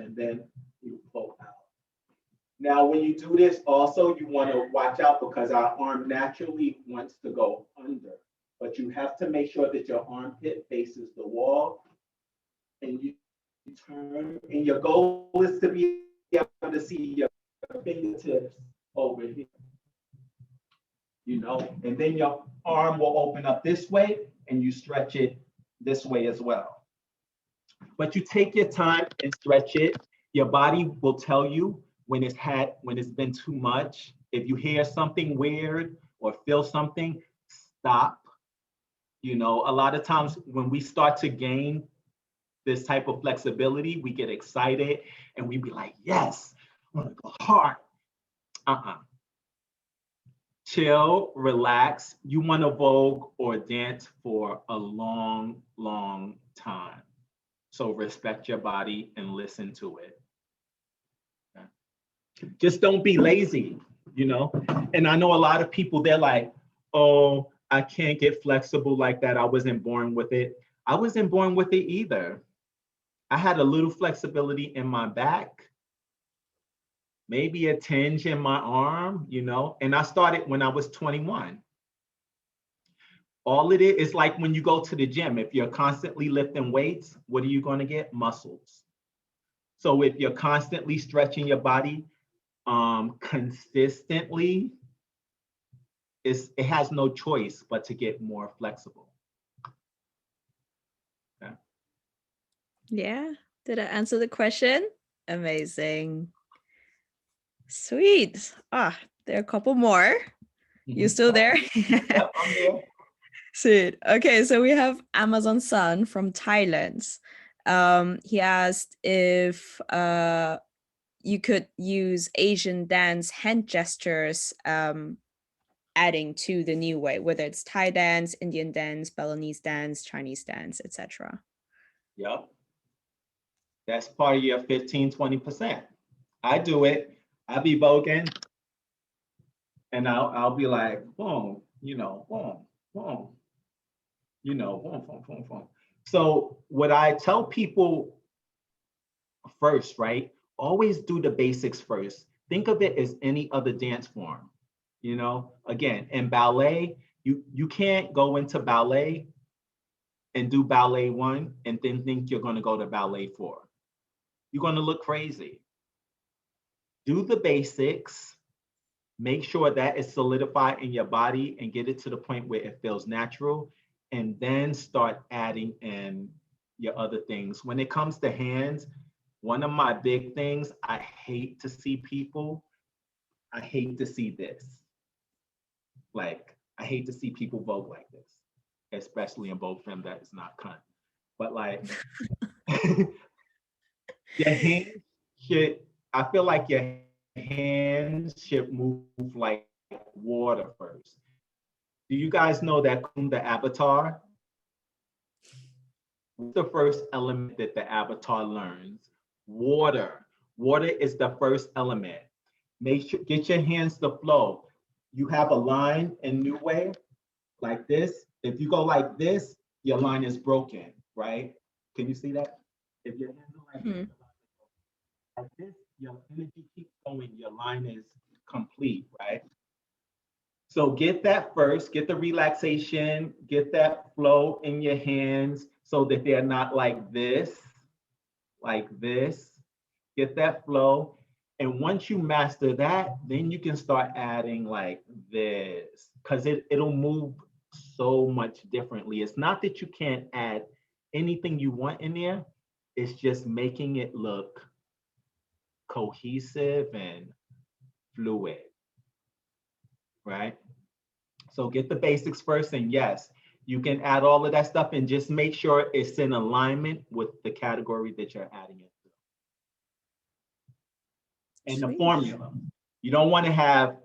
and then you pull out. Now, when you do this, also you want to watch out because our arm naturally wants to go under, but you have to make sure that your armpit faces the wall and you turn. And your goal is to be able to see your fingertips over here, you know, and then your arm will open up this way and you stretch it this way as well. But you take your time and stretch it. Your body will tell you when it's been too much. If you hear something weird or feel something, stop. You know, a lot of times when we start to gain this type of flexibility, we get excited and we be like, yes, I want to go hard. Uh-uh. Chill, relax. You want to Vogue or dance for a long, long time. So respect your body and listen to it. Okay? Just don't be lazy, you know? And I know a lot of people, they're like, oh, I can't get flexible like that. I wasn't born with it. I wasn't born with it either. I had a little flexibility in my back, maybe a tinge in my arm, you know, and I started when I was 21. All it is like when you go to the gym, if you're constantly lifting weights, what are you going to get? Muscles. So if you're constantly stretching your body consistently, it has no choice but to get more flexible. Okay. Yeah. Did I answer the question? Amazing. Sweet. Ah, there are a couple more. You still there? Yep, I'm there. Sweet. Okay, so we have Amazon Sun from Thailand. He asked if you could use Asian dance hand gestures adding to the new way, whether it's Thai dance, Indian dance, Balinese dance, Chinese dance, etc. Yep. That's part of your 15, 20%. I do it. I be voguing and I'll be like, boom, you know, boom, boom, you know, boom, boom, boom, boom. So what I tell people first, right? Always do the basics first. Think of it as any other dance form. You know, again, in ballet, you can't go into ballet and do ballet one and then think you're going to go to ballet four. You're going to look crazy. Do the basics, make sure that it's solidified in your body and get it to the point where it feels natural, and then start adding in your other things. When it comes to hands, one of my big things, I hate to see this. Like, I hate to see people vote like this, especially in both them that is not cunt. But like, your hands should, I feel like your hands should move like water first. Do you guys know that the avatar? What's the first element that the avatar learns? Water. Water is the first element. Make sure, get your hands to flow. You have a line in New Way like this. If you go like this, your line is broken, right? Can you see that? If your hands are Hmm. like this, your energy keeps going, your line is complete, right? So get that first, get the relaxation, get that flow in your hands so that they're not like this. Get that flow. And once you master that, then you can start adding like this because it'll move so much differently. It's not that you can't add anything you want in there, it's just making it look cohesive and fluid, right? So get the basics first, and yes, you can add all of that stuff and just make sure it's in alignment with the category that you're adding it to. And the Sweet. formula. You don't want to have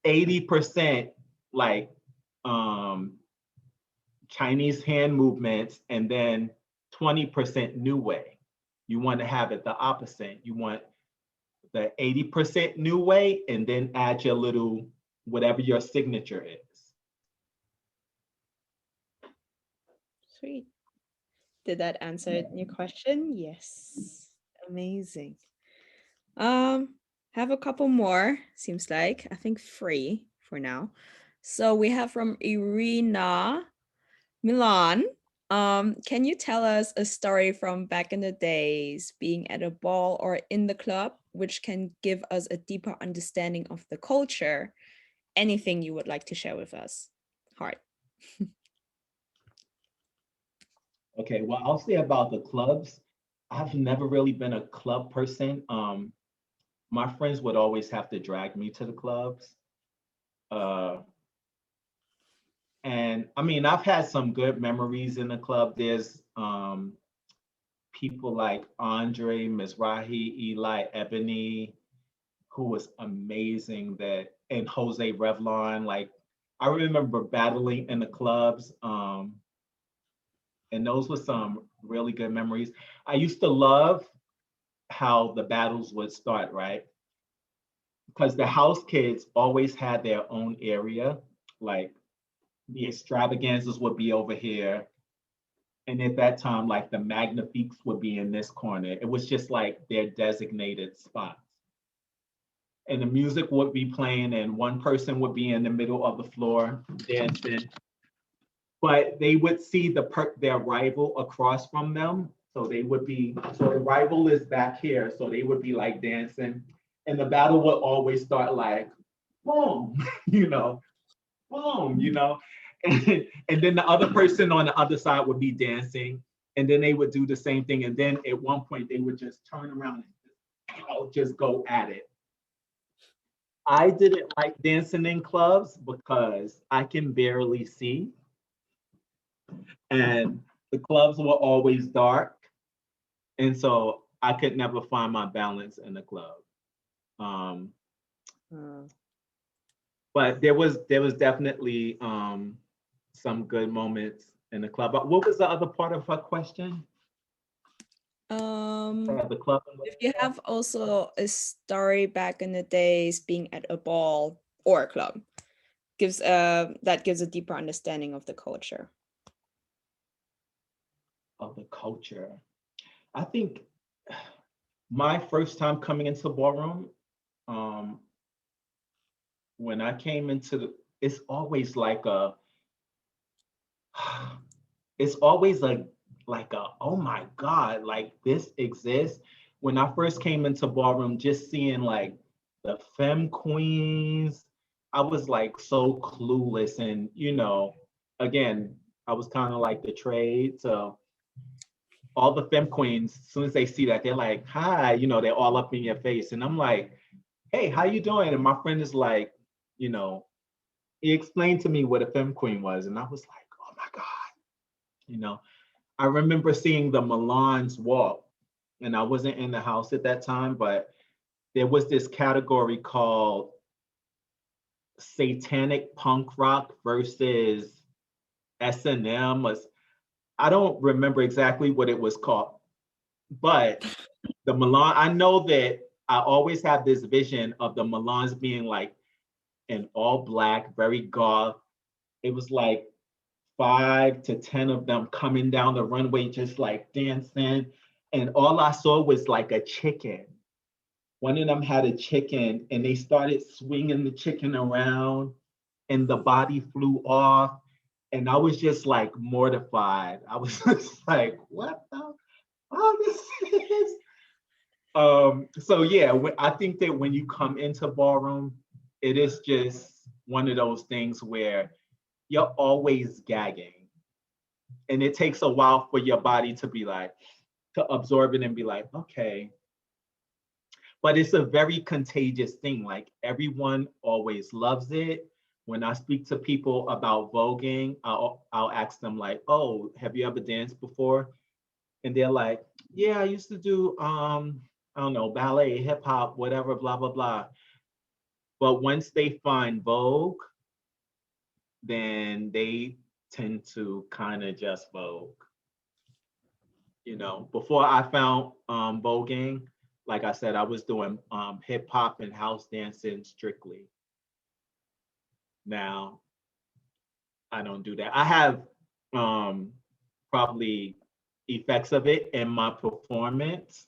80% like Chinese hand movements and then 20% New Way. You want to have it the opposite. You want the 80% New Way and then add your little, whatever your signature is. Sweet. Did that answer your question? Yes. Amazing. Have a couple more, seems like. I think 3 for now. So we have from Irina Milan. Can you tell us a story from back in the days, being at a ball or in the club, which can give us a deeper understanding of the culture? Anything you would like to share with us? Heart. Okay, well, I'll say about the clubs. I've never really been a club person. My friends would always have to drag me to the clubs. Uh, and I mean, I've had some good memories in the club. There's people like Andre, Mizrahi, Eli Ebony, who was amazing. That and Jose Revlon. Like I remember battling in the clubs. And those were some really good memories. I used to love how the battles would start, right? Because the house kids always had their own area. Like the extravaganzas would be over here. And at that time, like the magnifiques would be in this corner. It was just like their designated spots. And the music would be playing, and one person would be in the middle of the floor dancing. But they would see their rival across from them. So they would be, so the rival is back here. So they would be like dancing. And the battle would always start like, boom, you know, boom, you know. And then the other person on the other side would be dancing. And then they would do the same thing. And then at one point they would just turn around and just go at it. I didn't like dancing in clubs because I can barely see. And the clubs were always dark. And so I could never find my balance in the club. Um, but there was definitely some good moments in the club. But what was the other part of her question? The club. If you have also a story back in the days being at a ball or a club, gives that gives a deeper understanding of the culture. Of the culture. I think my first time coming into Ballroom, when I came into it's always like a, it's always like a, oh my God, like this exists. When I first came into Ballroom, just seeing like the femme queens, I was like so clueless. And, again, I was kind of like the trade. So all the femme queens, as soon as they see that, they're like, hi, they're all up in your face. And I'm like, hey, how you doing? And my friend is like, he explained to me what a femme queen was. And I was like, oh my God. I remember seeing the Milans walk, and I wasn't in the house at that time, but there was this category called satanic punk rock versus S&M. I don't remember exactly what it was called, but the Milan, I know that I always have this vision of the Milans being like in all black, very goth. It was like 5 to 10 of them coming down the runway, just like dancing. And all I saw was like a chicken. One of them had a chicken and they started swinging the chicken around and the body flew off. And I was just like mortified. I was just like, what the fuck is this? So yeah, I think that when you come into ballroom, it is just one of those things where you're always gagging. And it takes a while for your body to be like, to absorb it and be like, okay. But it's a very contagious thing. Like everyone always loves it. When I speak to people about voguing, I'll ask them like, oh, have you ever danced before? And they're like, yeah, I used to do I don't know, ballet, hip hop, whatever, blah, blah, blah. But once they find Vogue, then they tend to kind of just Vogue. You know, before I found voguing, like I said, I was doing hip hop and house dancing strictly. Now I don't do that. I have probably effects of it in my performance,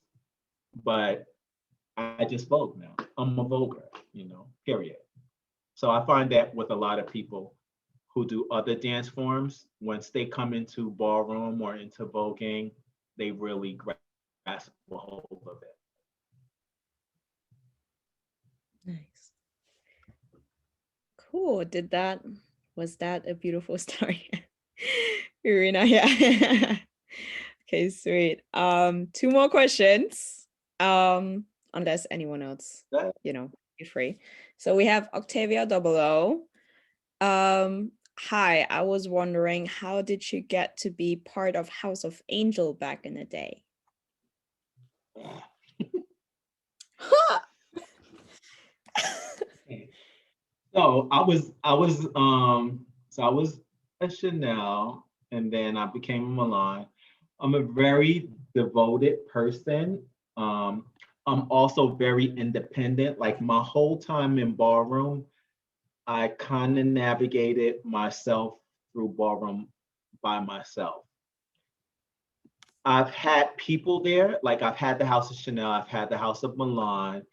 but I just vogue now. I'm a voguer, you know, period. So I find that with a lot of people who do other dance forms, once they come into ballroom or into voguing, they really grasp a hold of it. Nice. Cool. Was that a beautiful story? Irina, yeah. Okay, sweet. Two more questions. Unless anyone else, you know, be free. So we have Octavia Double O. Hi, I was wondering, how did you get to be part of House of Angel back in the day? So I was a Chanel and then I became a Milan. I'm a very devoted person. Um, I'm also very independent. Like my whole time in ballroom, I kind of navigated myself through ballroom by myself. I've had people there, like I've had the House of Chanel, I've had the House of Milan,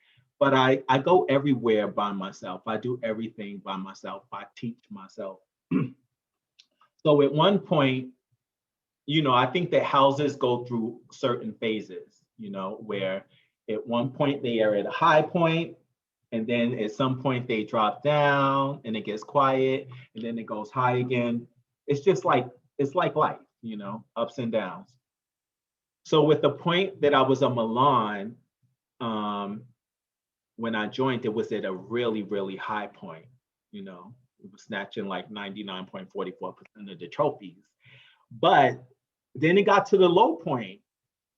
but I go everywhere by myself. I do everything by myself. I teach myself. So at one point, you know, I think that houses go through certain phases, you know, where at one point they are at a high point, and then at some point they drop down and it gets quiet, and then it goes high again. It's like life, you know, ups and downs. So with the point that I was a Milan, um, when I joined, it was at a really, really high point. You know, it was snatching like 99.44% of the trophies. But then it got to the low point,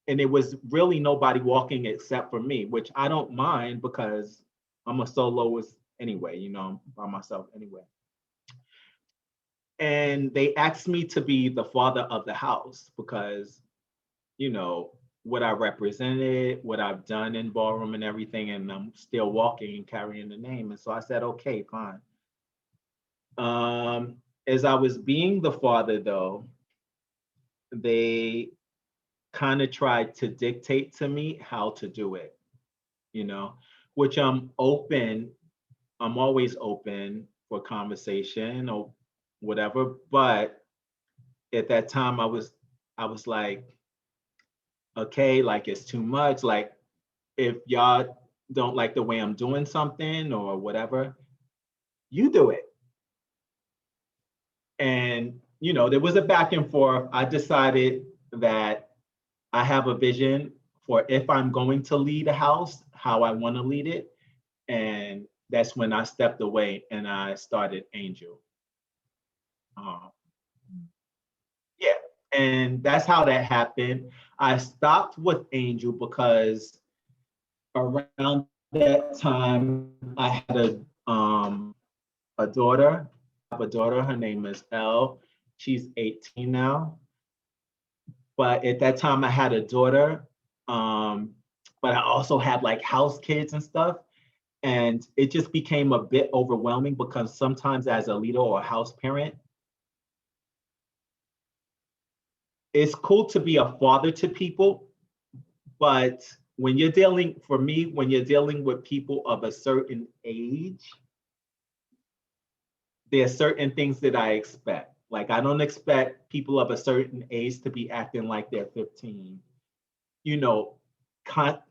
and it was really nobody walking except for me, which I don't mind because I'm a soloist anyway, you know, by myself anyway. And they asked me to be the father of the house because, you know, what I represented, what I've done in ballroom and everything, and I'm still walking and carrying the name. And so I said, okay, fine. As I was being the father, though, they kind of tried to dictate to me how to do it, you know, which I'm always open for conversation or whatever. But at that time, I was like, okay, like it's too much. Like if y'all don't like the way I'm doing something or whatever, you do it. And, you know, there was a back and forth. I decided that I have a vision for if I'm going to lead a house, how I want to lead it. And that's when I stepped away and I started Angel. Um, yeah. And that's how that happened. I stopped with Angel because around that time I had a daughter. I have a daughter. Her name is Elle. She's 18 now. But at that time I had a daughter, but I also had like house kids and stuff. And it just became a bit overwhelming because sometimes as a leader or a house parent, it's cool to be a father to people, but when you're dealing, for me, when you're dealing with people of a certain age, there are certain things that I expect. Like I don't expect people of a certain age to be acting like they're 15, you know,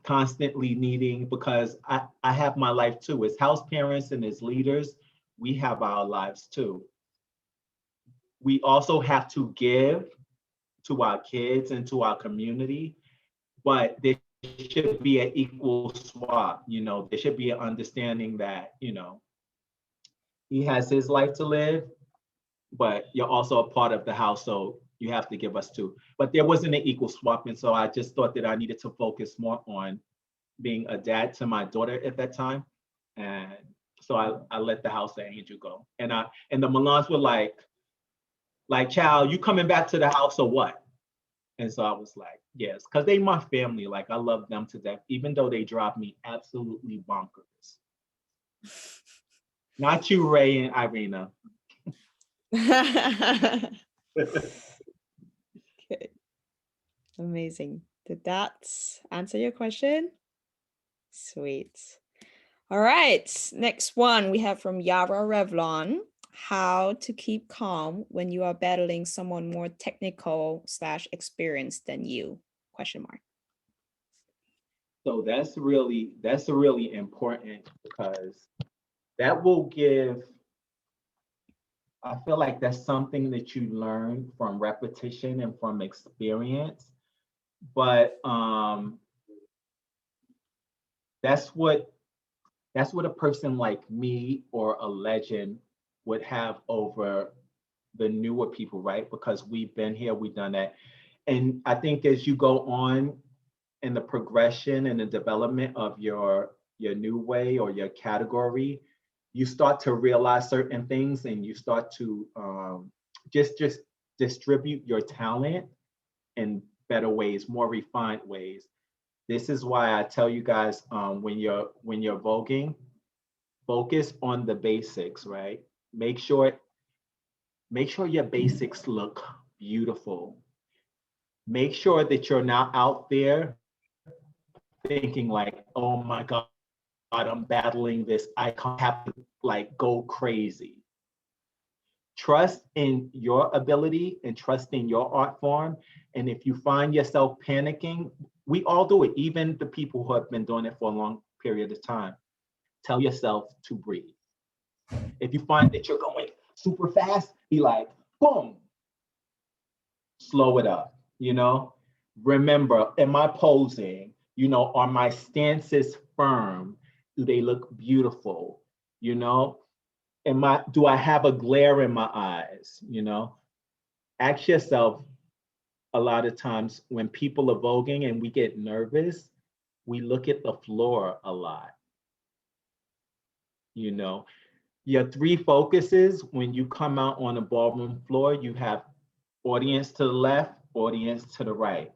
constantly needing, because I have my life too. As house parents and as leaders, we have our lives too. We also have to give to our kids and to our community, but there should be an equal swap. There should be an understanding that, he has his life to live, but you're also a part of the house, so you have to give us too. But there wasn't an equal swap, and so I just thought that I needed to focus more on being a dad to my daughter at that time. And so I let the house of Angel go. And the Milans were like, child, you coming back to the house or what? And so I was like, yes, because they my family. Like I love them to death, even though they drive me absolutely bonkers. Not you, Ray and Irina. Okay, amazing. Did that answer your question? Sweet. All right, next one we have from Yara Revlon. How to keep calm when you are battling someone more technical / experienced than you? Question mark. So that's really important, because that will give, I feel like that's something that you learn from repetition and from experience. But that's what a person like me or a legend would have over the newer people, right? Because we've been here, we've done that. And I think as you go on in the progression and the development of your new way or your category, you start to realize certain things, and you start to just distribute your talent in better ways, more refined ways. This is why I tell you guys, when you're voguing, focus on the basics, right? Make sure your basics look beautiful. Make sure that you're not out there thinking like, oh my God, I'm battling this. I have to like go crazy. Trust in your ability and trust in your art form. And if you find yourself panicking, we all do it, even the people who have been doing it for a long period of time. Tell yourself to breathe. If you find that you're going super fast, be like, boom, slow it up, Remember, am I posing? Are my stances firm? Do they look beautiful? Do I have a glare in my eyes? Ask yourself, a lot of times when people are voguing and we get nervous, we look at the floor a lot. Your three focuses when you come out on a ballroom floor, you have audience to the left, audience to the right.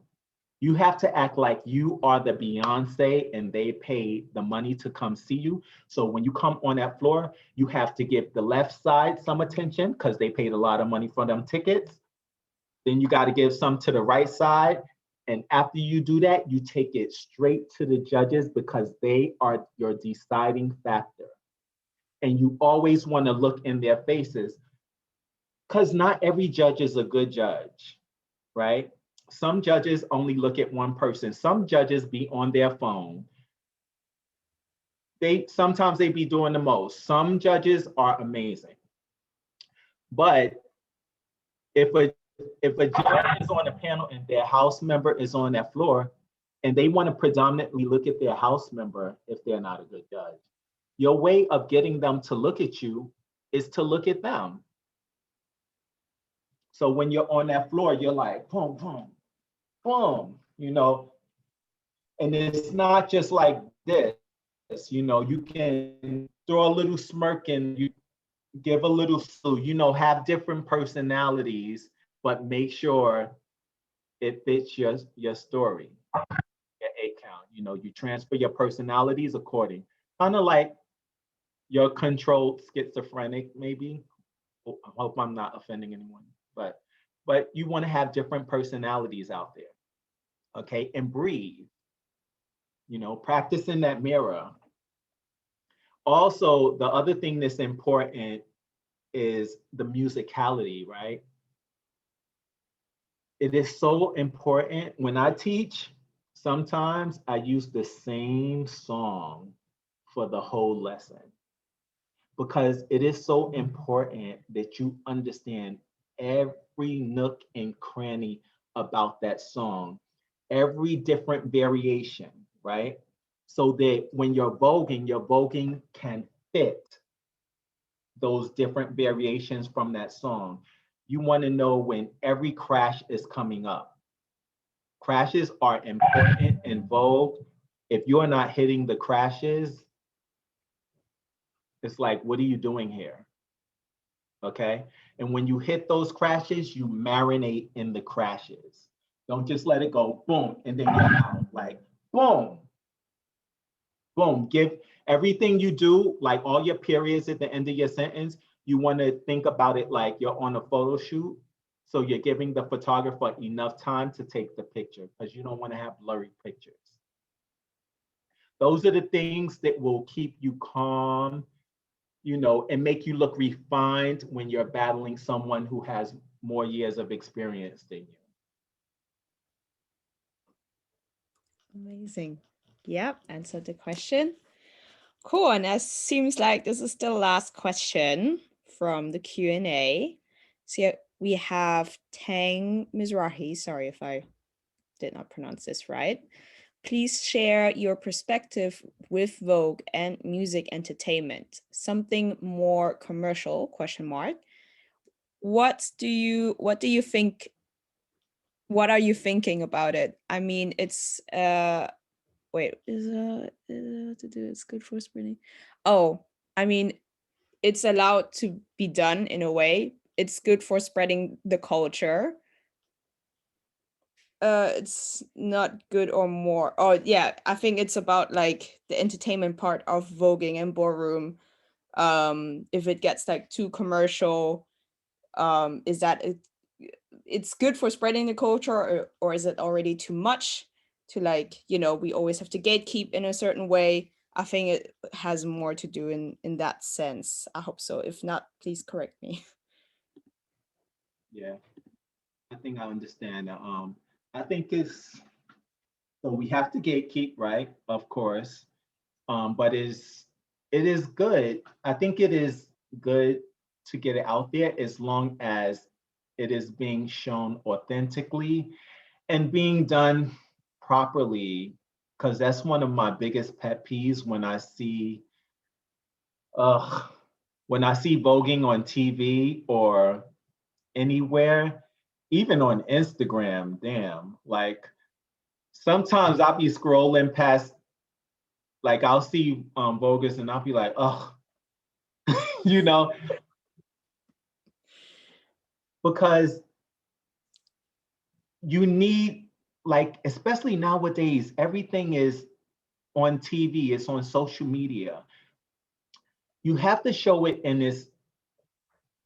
You have to act like you are the Beyonce and they paid the money to come see you. So when you come on that floor, you have to give the left side some attention because they paid a lot of money for them tickets. Then you got to give some to the right side. And after you do that, you take it straight to the judges because they are your deciding factor. And you always want to look in their faces, because not every judge is a good judge, right? Some judges only look at one person. Some judges be on their phone. Sometimes they be doing the most. Some judges are amazing. But if a judge is on a panel and their house member is on that floor, and they want to predominantly look at their house member if they're not a good judge, your way of getting them to look at you is to look at them. So when you're on that floor, you're like, boom, boom, boom, and it's not just like this, you can throw a little smirk and you give a little salute, have different personalities, but make sure it fits your story, your 8 count. You know, you transfer your personalities according, kind of like your controlled schizophrenic, maybe. I hope I'm not offending anyone, but you want to have different personalities out there, okay? And breathe, you know, practice in that mirror. Also, the other thing that's important is the musicality, right? It is so important. When I teach, sometimes I use the same song for the whole lesson because it is so important that you understand every nook and cranny about that song, every different variation, right? So that when you're voguing, your voguing can fit those different variations from that song. You want to know when every crash is coming up. Crashes are important in Vogue. If you're not hitting the crashes, it's like, what are you doing here? Okay. And when you hit those crashes, you marinate in the crashes. Don't just let it go, boom, and then you're out. Like, boom, boom. Give everything you do, like all your periods at the end of your sentence, you want to think about it like you're on a photo shoot. So you're giving the photographer enough time to take the picture because you don't want to have blurry pictures. Those are the things that will keep you calm, you know, and make you look refined when you're battling someone who has more years of experience than you. Amazing. Yep, answered the question. Cool, and it seems like this is the last question from the Q&A. So we have Tang Mizrahi, sorry if I did not pronounce this right. Please share your perspective with Vogue and music entertainment. Something more commercial, question mark. What do you think, what are you thinking about it? I mean, it's wait, it's good for spreading. Oh, I mean, it's allowed to be done in a way. It's good for spreading the culture. It's not good or more. Oh yeah, I think it's about like the entertainment part of voguing and ballroom. If it gets like too commercial, is that it's good for spreading the culture, or is it already too much to, like, you know, we always have to gatekeep in a certain way? I think it has more to do in that sense. I hope so. If not, please correct me. Yeah, I think I understand. I think it's so we have to gatekeep, right? Of course. But it is good. I think it is good to get it out there as long as it is being shown authentically and being done properly. Because that's one of my biggest pet peeves uh, when I see voguing on TV or anywhere, even on Instagram. Damn, like sometimes I'll be scrolling past, like I'll see voguers and I'll be like, oh, you know, because you need, like, especially nowadays, everything is on TV, it's on social media. You have to show it in its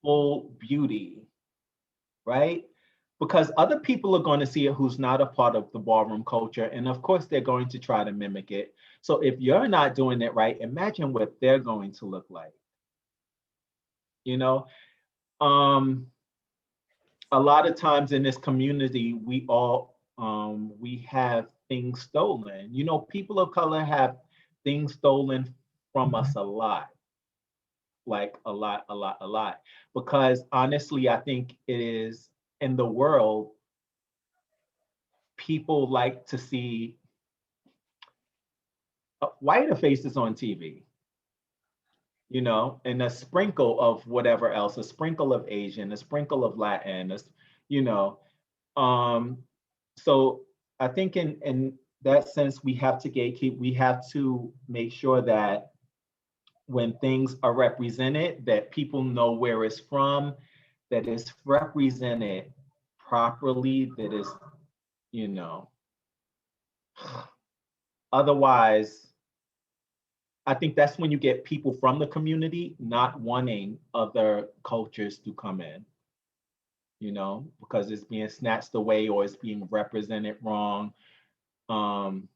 full beauty, right? Because other people are going to see it who's not a part of the ballroom culture. And of course, they're going to try to mimic it. So if you're not doing it right, imagine what they're going to look like. You know, a lot of times in this community, we have things stolen. You know, people of color have things stolen from us a lot, like a lot, a lot, a lot. Because honestly, I think it is in the world, people like to see whiter faces on TV, you know, and a sprinkle of whatever else, a sprinkle of Asian, a sprinkle of Latin, you know. Um, so I think in that sense, we have to gatekeep. We have to make sure that when things are represented, that people know where it's from, that it's represented properly, that is you know. Otherwise, I think that's when you get people from the community not wanting other cultures to come in, because it's being snatched away or it's being represented wrong. Um,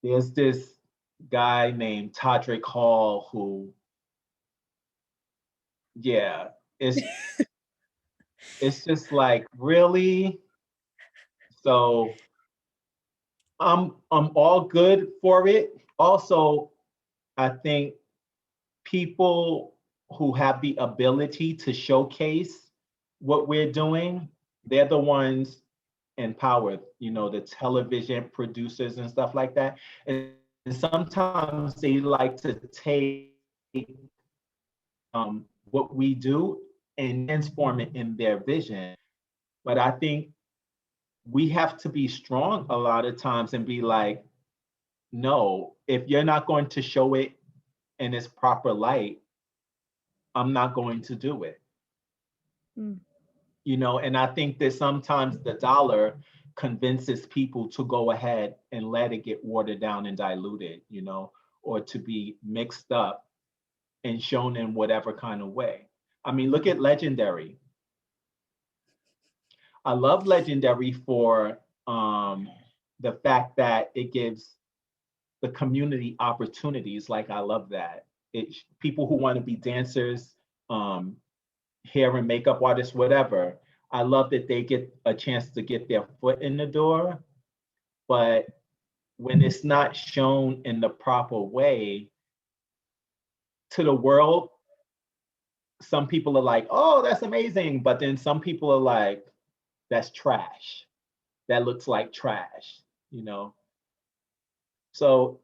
there's this guy named Todrick Hall who, yeah, it's just like, really? So I'm all good for it. Also, I think people who have the ability to showcase what we're doing, they're the ones empowered, the television producers and stuff like that. And sometimes they like to take what we do and transform it in their vision. But I think we have to be strong a lot of times and be like, no, if you're not going to show it in its proper light, I'm not going to do it. Mm. And I think that sometimes the dollar convinces people to go ahead and let it get watered down and diluted, or to be mixed up and shown in whatever kind of way. I mean, look at Legendary. I love Legendary for the fact that it gives the community opportunities. Like, I love that. People who want to be dancers, hair and makeup artists, whatever. I love that they get a chance to get their foot in the door. But when it's not shown in the proper way to the world, some people are like, oh, that's amazing. But then some people are like, that's trash. That looks like trash. So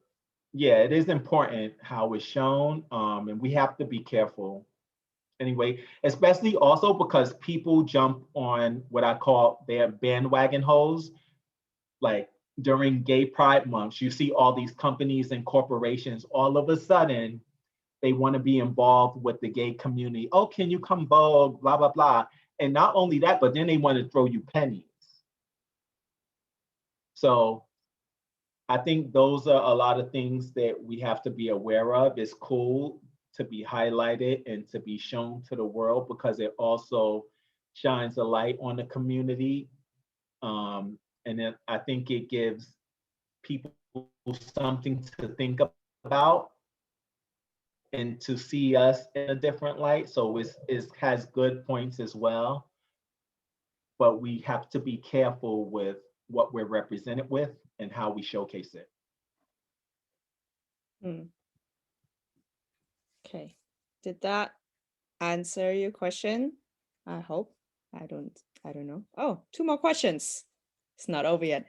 yeah, it is important how it's shown. And we have to be careful anyway, especially also because people jump on what I call their bandwagon hoes. Like during Gay Pride Month, you see all these companies and corporations all of a sudden they want to be involved with the gay community. Oh, can you come Vogue, blah, blah, blah. And not only that, but then they want to throw you pennies. So I think those are a lot of things that we have to be aware of. It's cool to be highlighted and to be shown to the world because it also shines a light on the community. And then I think it gives people something to think about and to see us in a different light. So it has good points as well. But we have to be careful with what we're represented with and how we showcase it. Mm. Okay. Did that answer your question? I hope. I don't know. Oh, two more questions. It's not over yet.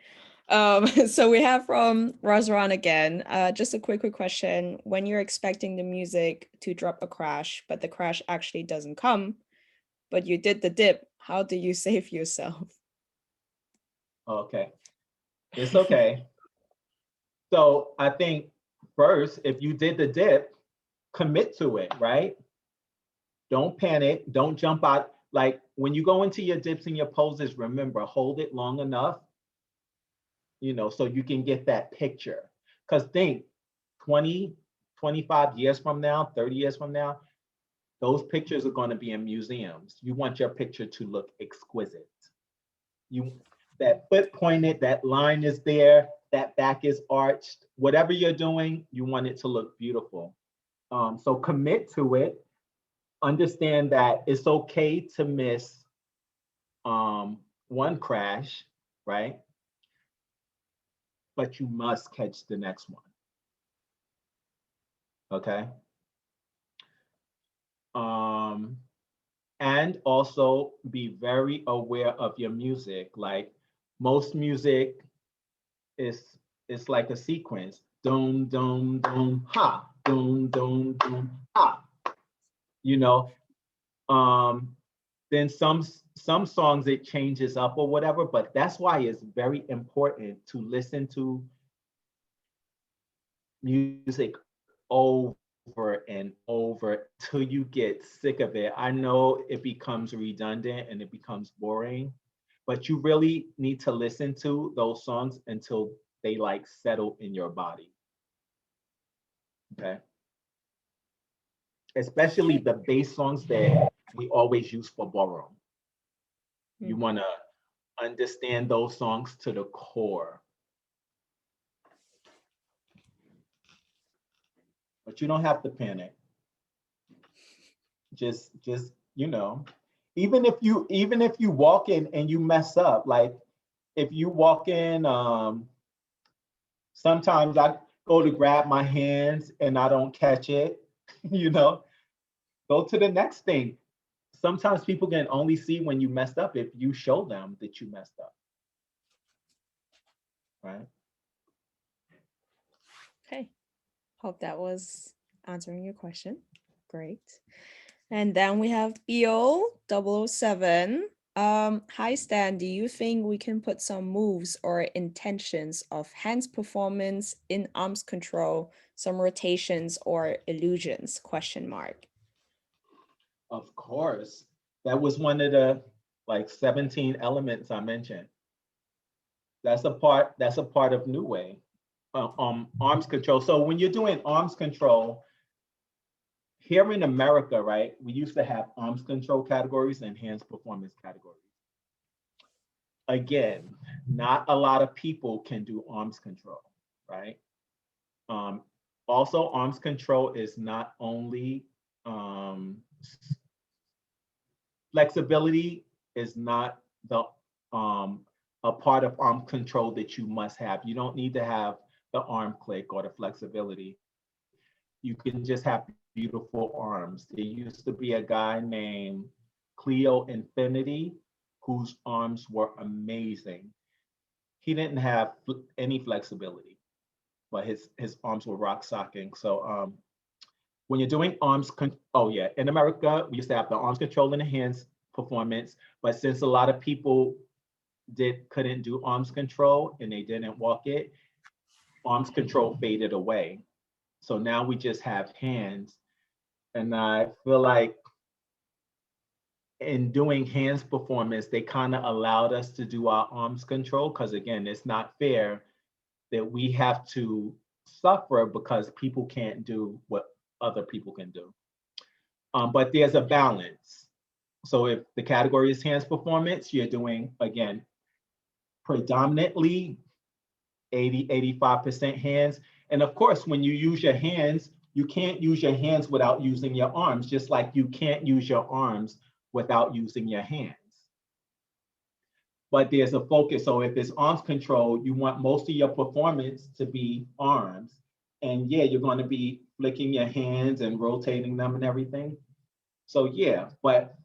So we have from Razran again. Just a quick question. When you're expecting the music to drop a crash, but the crash actually doesn't come, but you did the dip, how do you save yourself? Okay. It's okay. So I think first, if you did the dip, commit to it, right? Don't panic. Don't jump out. Like when you go into your dips and your poses, remember, hold it long enough, so you can get that picture. Because think 20, 25 years from now, 30 years from now, those pictures are going to be in museums. You want your picture to look exquisite. That foot pointed, that line is there, that back is arched. Whatever you're doing, you want it to look beautiful. So commit to it. Understand that it's okay to miss one crash, right? But you must catch the next one. Okay. And also be very aware of your music. Like most music is it's like a sequence. Dum dum dum ha, dum dum dum ha. You know, then some songs it changes up or whatever, but that's why it's very important to listen to music over and over till you get sick of it. I know it becomes redundant and it becomes boring, but you really need to listen to those songs until they like settle in your body. Okay. Especially Okay. the bass songs that we always use for ballroom. You Mhm. want to understand those songs to the core. But you don't have to panic. Just even if you walk in and you mess up, like if you walk in, sometimes I go to grab my hands and I don't catch it, you know, go to the next thing. Sometimes people can only see when you messed up if you show them that you messed up, right? Okay. Hope that was answering your question. Great. And then we have BO007. Hi Stan, do you think we can put some moves or intentions of hands performance in arms control, some rotations or illusions? Question mark. Of course. That was one of the like 17 elements I mentioned. That's a part of New Way. Arms control. So when you're doing arms control, here in America, right, we used to have arms control categories and hands performance categories. Again, not a lot of people can do arms control, right? Um, Also, arms control is not only flexibility is not the a part of arm control that you must have. You don't need to have the arm click or the flexibility. You can just have beautiful arms. There used to be a guy named Cleo Infinity whose arms were amazing. He didn't have any flexibility, but his arms were rock socking. So when you're doing oh yeah, in America we used to have the arms control and the hands performance, but since a lot of people couldn't do arms control and they didn't walk it, arms control faded away. So now we just have hands. And I feel like in doing hands performance, they kind of allowed us to do our arms control because again, it's not fair that we have to suffer because people can't do what other people can do. But there's a balance. So if the category is hands performance, you're doing, again, predominantly 85% hands. And of course, when you use your hands, you can't use your hands without using your arms, just like you can't use your arms without using your hands. But there's a focus. So if it's arms control, you want most of your performance to be arms. And yeah, you're going to be flicking your hands and rotating them and everything. So yeah, but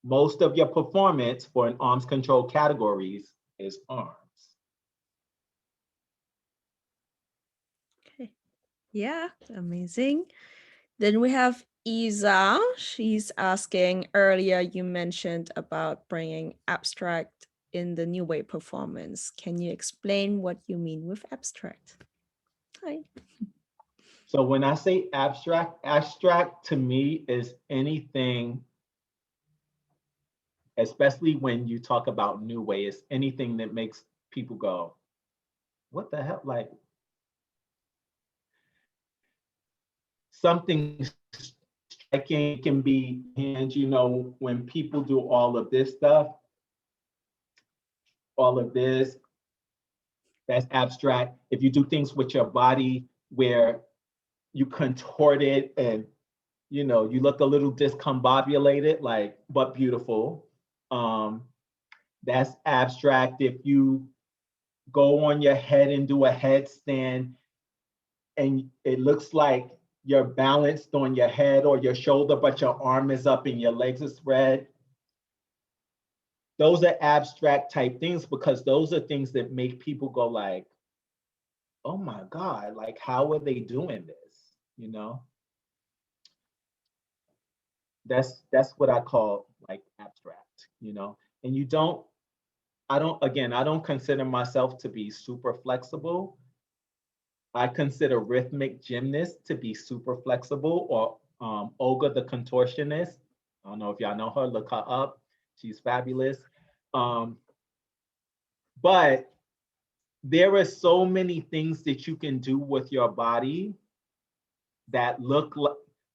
most of your performance for an arms control categories is arms. Okay. Yeah, amazing. Then we have Isa. She's asking earlier, you mentioned about bringing abstract in the New Way performance. Can you explain what you mean with abstract? Hi. So when I say abstract to me is anything, especially when you talk about New Way, is anything that makes people go, what the hell? Like something striking can be hands, when people do all of this stuff, all of this, that's abstract. If you do things with your body where you contort it and you look a little discombobulated, like, but beautiful. That's abstract. If you go on your head and do a headstand and it looks like you're balanced on your head or your shoulder, but your arm is up and your legs are spread. Those are abstract type things because those are things that make people go like, oh my God, like how are they doing this? You know? That's what I call like abstract. And I don't consider myself to be super flexible. I consider rhythmic gymnasts to be super flexible, or Olga the contortionist. I don't know if y'all know her, look her up. She's fabulous. Um, But there are so many things that you can do with your body that look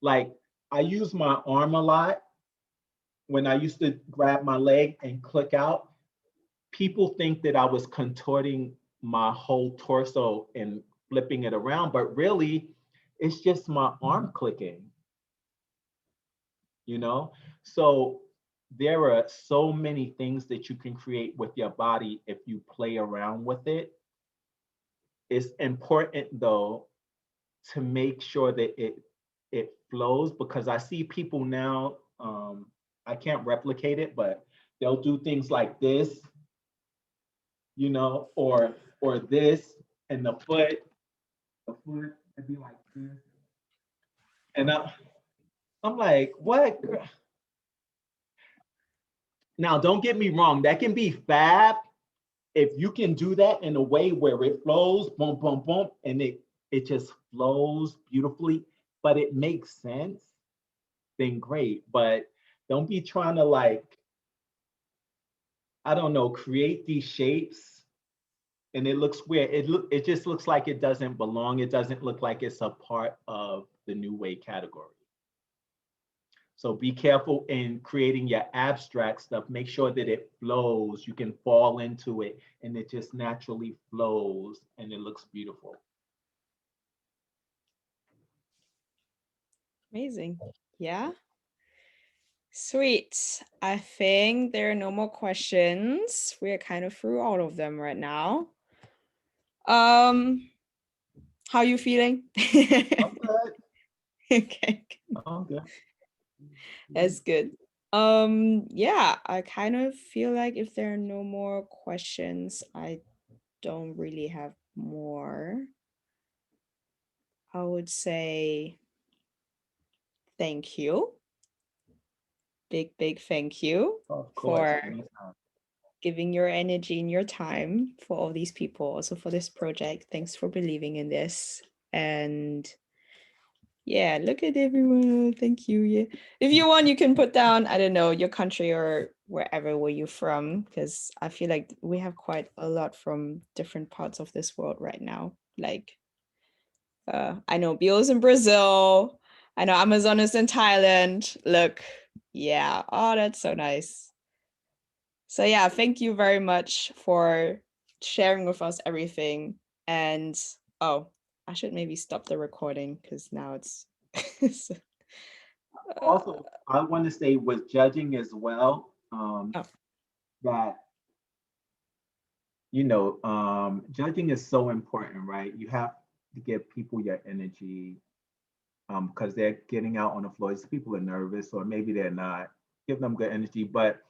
like I use my arm a lot. When I used to grab my leg and click out, people think that I was contorting my whole torso and flipping it around, but really it's just my arm clicking, you know? So there are so many things that you can create with your body if you play around with it. It's important though to make sure that it flows, because I see people now, I can't replicate it, but they'll do things like this, you know, or this, and the foot would be like this. And I'm like, what? Now, don't get me wrong, that can be fab if you can do that in a way where it flows, boom, boom, boom, and it just flows beautifully, but it makes sense, then great. But don't be trying to like, I don't know, create these shapes and it looks weird. It just looks like it doesn't belong. It doesn't look like it's a part of the new way category. So be careful in creating your abstract stuff. Make sure that it flows. You can fall into it and it just naturally flows and it looks beautiful. Amazing. Yeah. Sweet. I think there are no more questions. We are kind of through all of them right now. How are you feeling? I'm good. Okay, I'm good. that's good. Yeah, I kind of feel like if there are no more questions, I don't really have more. I would say thank you. Big thank you Of course, for anytime. giving your energy and your time for all these people, also for this project. Thanks for believing in this. And yeah, look at everyone. Thank you. Yeah. If you want, you can put down, I don't know, your country or wherever were you from, because I feel like we have quite a lot from different parts of this world right now. Like I know Bio's in Brazil. I know Amazon is in Thailand. Look, yeah. Oh, that's so nice. So yeah, thank you very much for sharing with us everything. And oh, I should maybe stop the recording because now it's Also, I want to say with judging as well, oh, that judging is so important, right? You have to give people your energy, because they're getting out on the floor. People are nervous, or maybe they're not. Give them good energy. But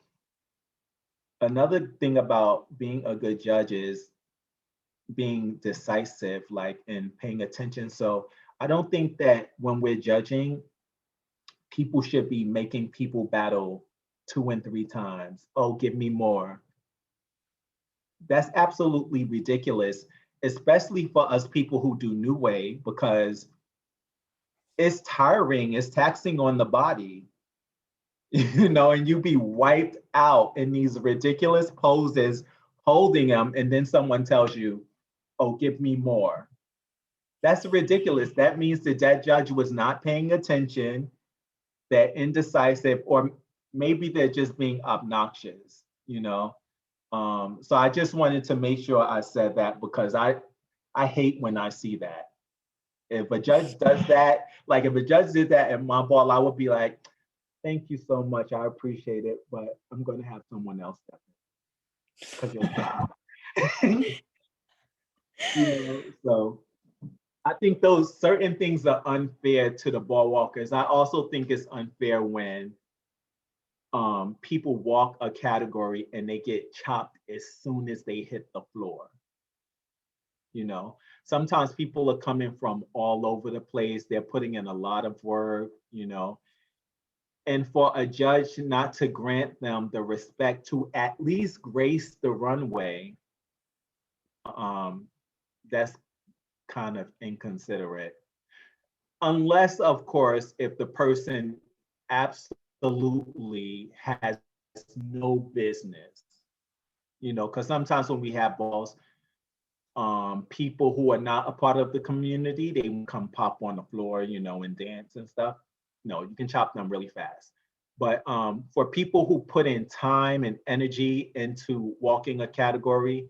another thing about being a good judge is being decisive, like in paying attention. So I don't think that when we're judging, people should be making people battle 2 and 3 times. Oh, give me more. That's absolutely ridiculous, especially for us people who do New Way, because it's tiring, it's taxing on the body, and you be wiped out in these ridiculous poses, holding them, and then someone tells you, oh, give me more. That's ridiculous. That means that that judge was not paying attention, they're indecisive, or maybe they're just being obnoxious. So I just wanted to make sure I said that, because I hate when I see that. If a judge does that, like if a judge did that at my ball, I would be like, thank you so much. I appreciate it, but I'm going to have someone else step in because you're so I think those certain things are unfair to the ball walkers. I also think it's unfair when people walk a category and they get chopped as soon as they hit the floor. Sometimes people are coming from all over the place. They're putting in a lot of work. And for a judge not to grant them the respect to at least grace the runway, um, that's kind of inconsiderate. Unless, of course, if the person absolutely has no business, because sometimes when we have balls, people who are not a part of the community, they come pop on the floor, and dance and stuff. No, you can chop them really fast. But for people who put in time and energy into walking a category,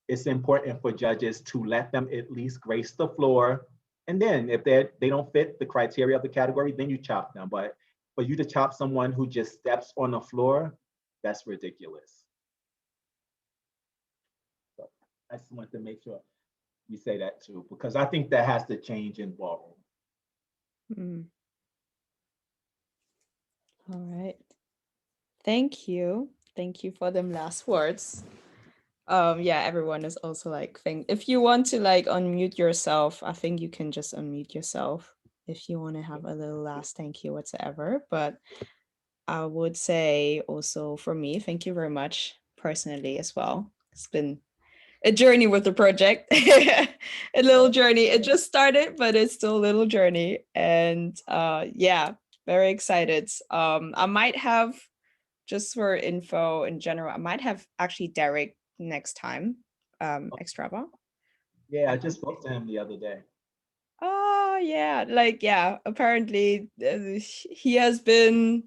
it's important for judges to let them at least grace the floor. And then if they don't fit the criteria of the category, then you chop them. But for you to chop someone who just steps on the floor, that's ridiculous. So I just want to make sure we say that too, because I think that has to change in ballroom. Mm. All right. Thank you. Thank you for them last words. Yeah, everyone is also like, if you want to like unmute yourself, I think you can just unmute yourself if you want to have a little last thank you whatsoever. But I would say also for me, thank you very much personally as well. It's been a journey with the project, a little journey. It just started, but it's still a little journey. And yeah, very excited. I might have, just for info in general, I might have actually Derek next time, Extrava. Yeah, I just spoke to him the other day. Oh yeah, like yeah, apparently he has been,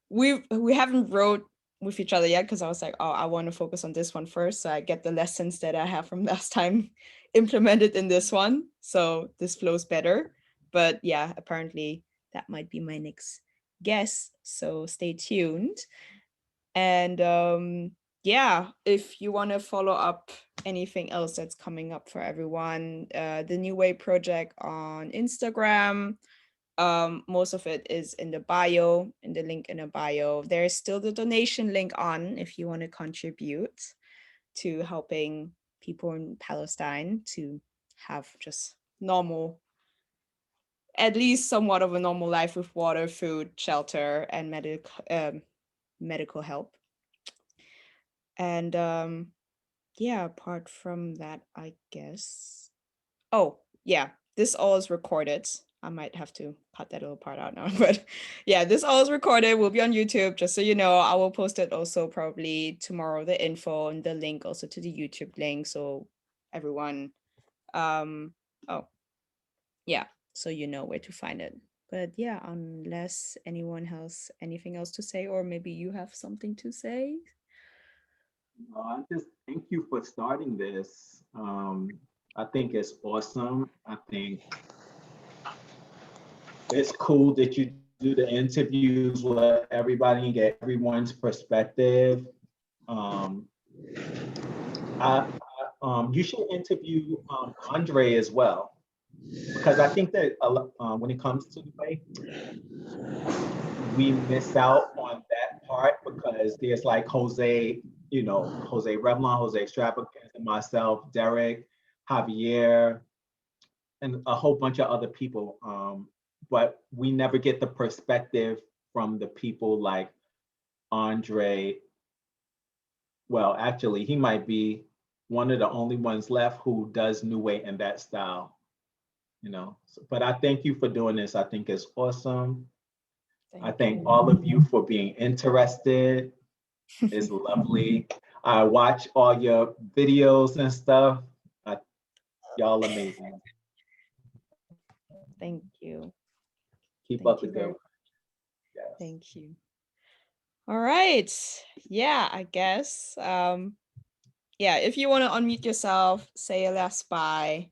we haven't wrote with each other yet because I was like, oh, I want to focus on this one first, so I get the lessons that I have from last time implemented in this one, so this flows better. But yeah, apparently that might be my next guest, so stay tuned. And yeah, if you want to follow up anything else that's coming up for everyone, the New Way project on Instagram, most of it is in the bio, in the link in the bio. There's still the donation link on if you want to contribute to helping people in Palestine to have just normal, at least somewhat of a normal life with water, food, shelter, and medical help. And yeah, apart from that, I guess. Oh, yeah, this all is recorded. I might have to cut that little part out now, but yeah, this all is recorded. Will be on YouTube, just so you know. I will post it also probably tomorrow, the info and the link also to the YouTube link, so everyone, oh, yeah, so you know where to find it. But yeah, unless anyone has anything else to say, or maybe you have something to say. I just thank you for starting this. I think it's awesome. I think it's cool that you do the interviews with everybody and get everyone's perspective. Um, you should interview Andre as well, because I think that when it comes to the way, we miss out on that part because there's like Jose, Jose Revlon, Jose Extravagance, and myself, Derek, Javier, and a whole bunch of other people. But we never get the perspective from the people like Andre. Well, actually, he might be one of the only ones left who does New Way in that style, but I thank you for doing this. I think it's awesome. I thank all of you for being interested. It's lovely. I watch all your videos and stuff. Y'all amazing. Thank you. Keep up the good work. Yes. Thank you. All right. Yeah, I guess. Yeah, if you want to unmute yourself, say a last bye.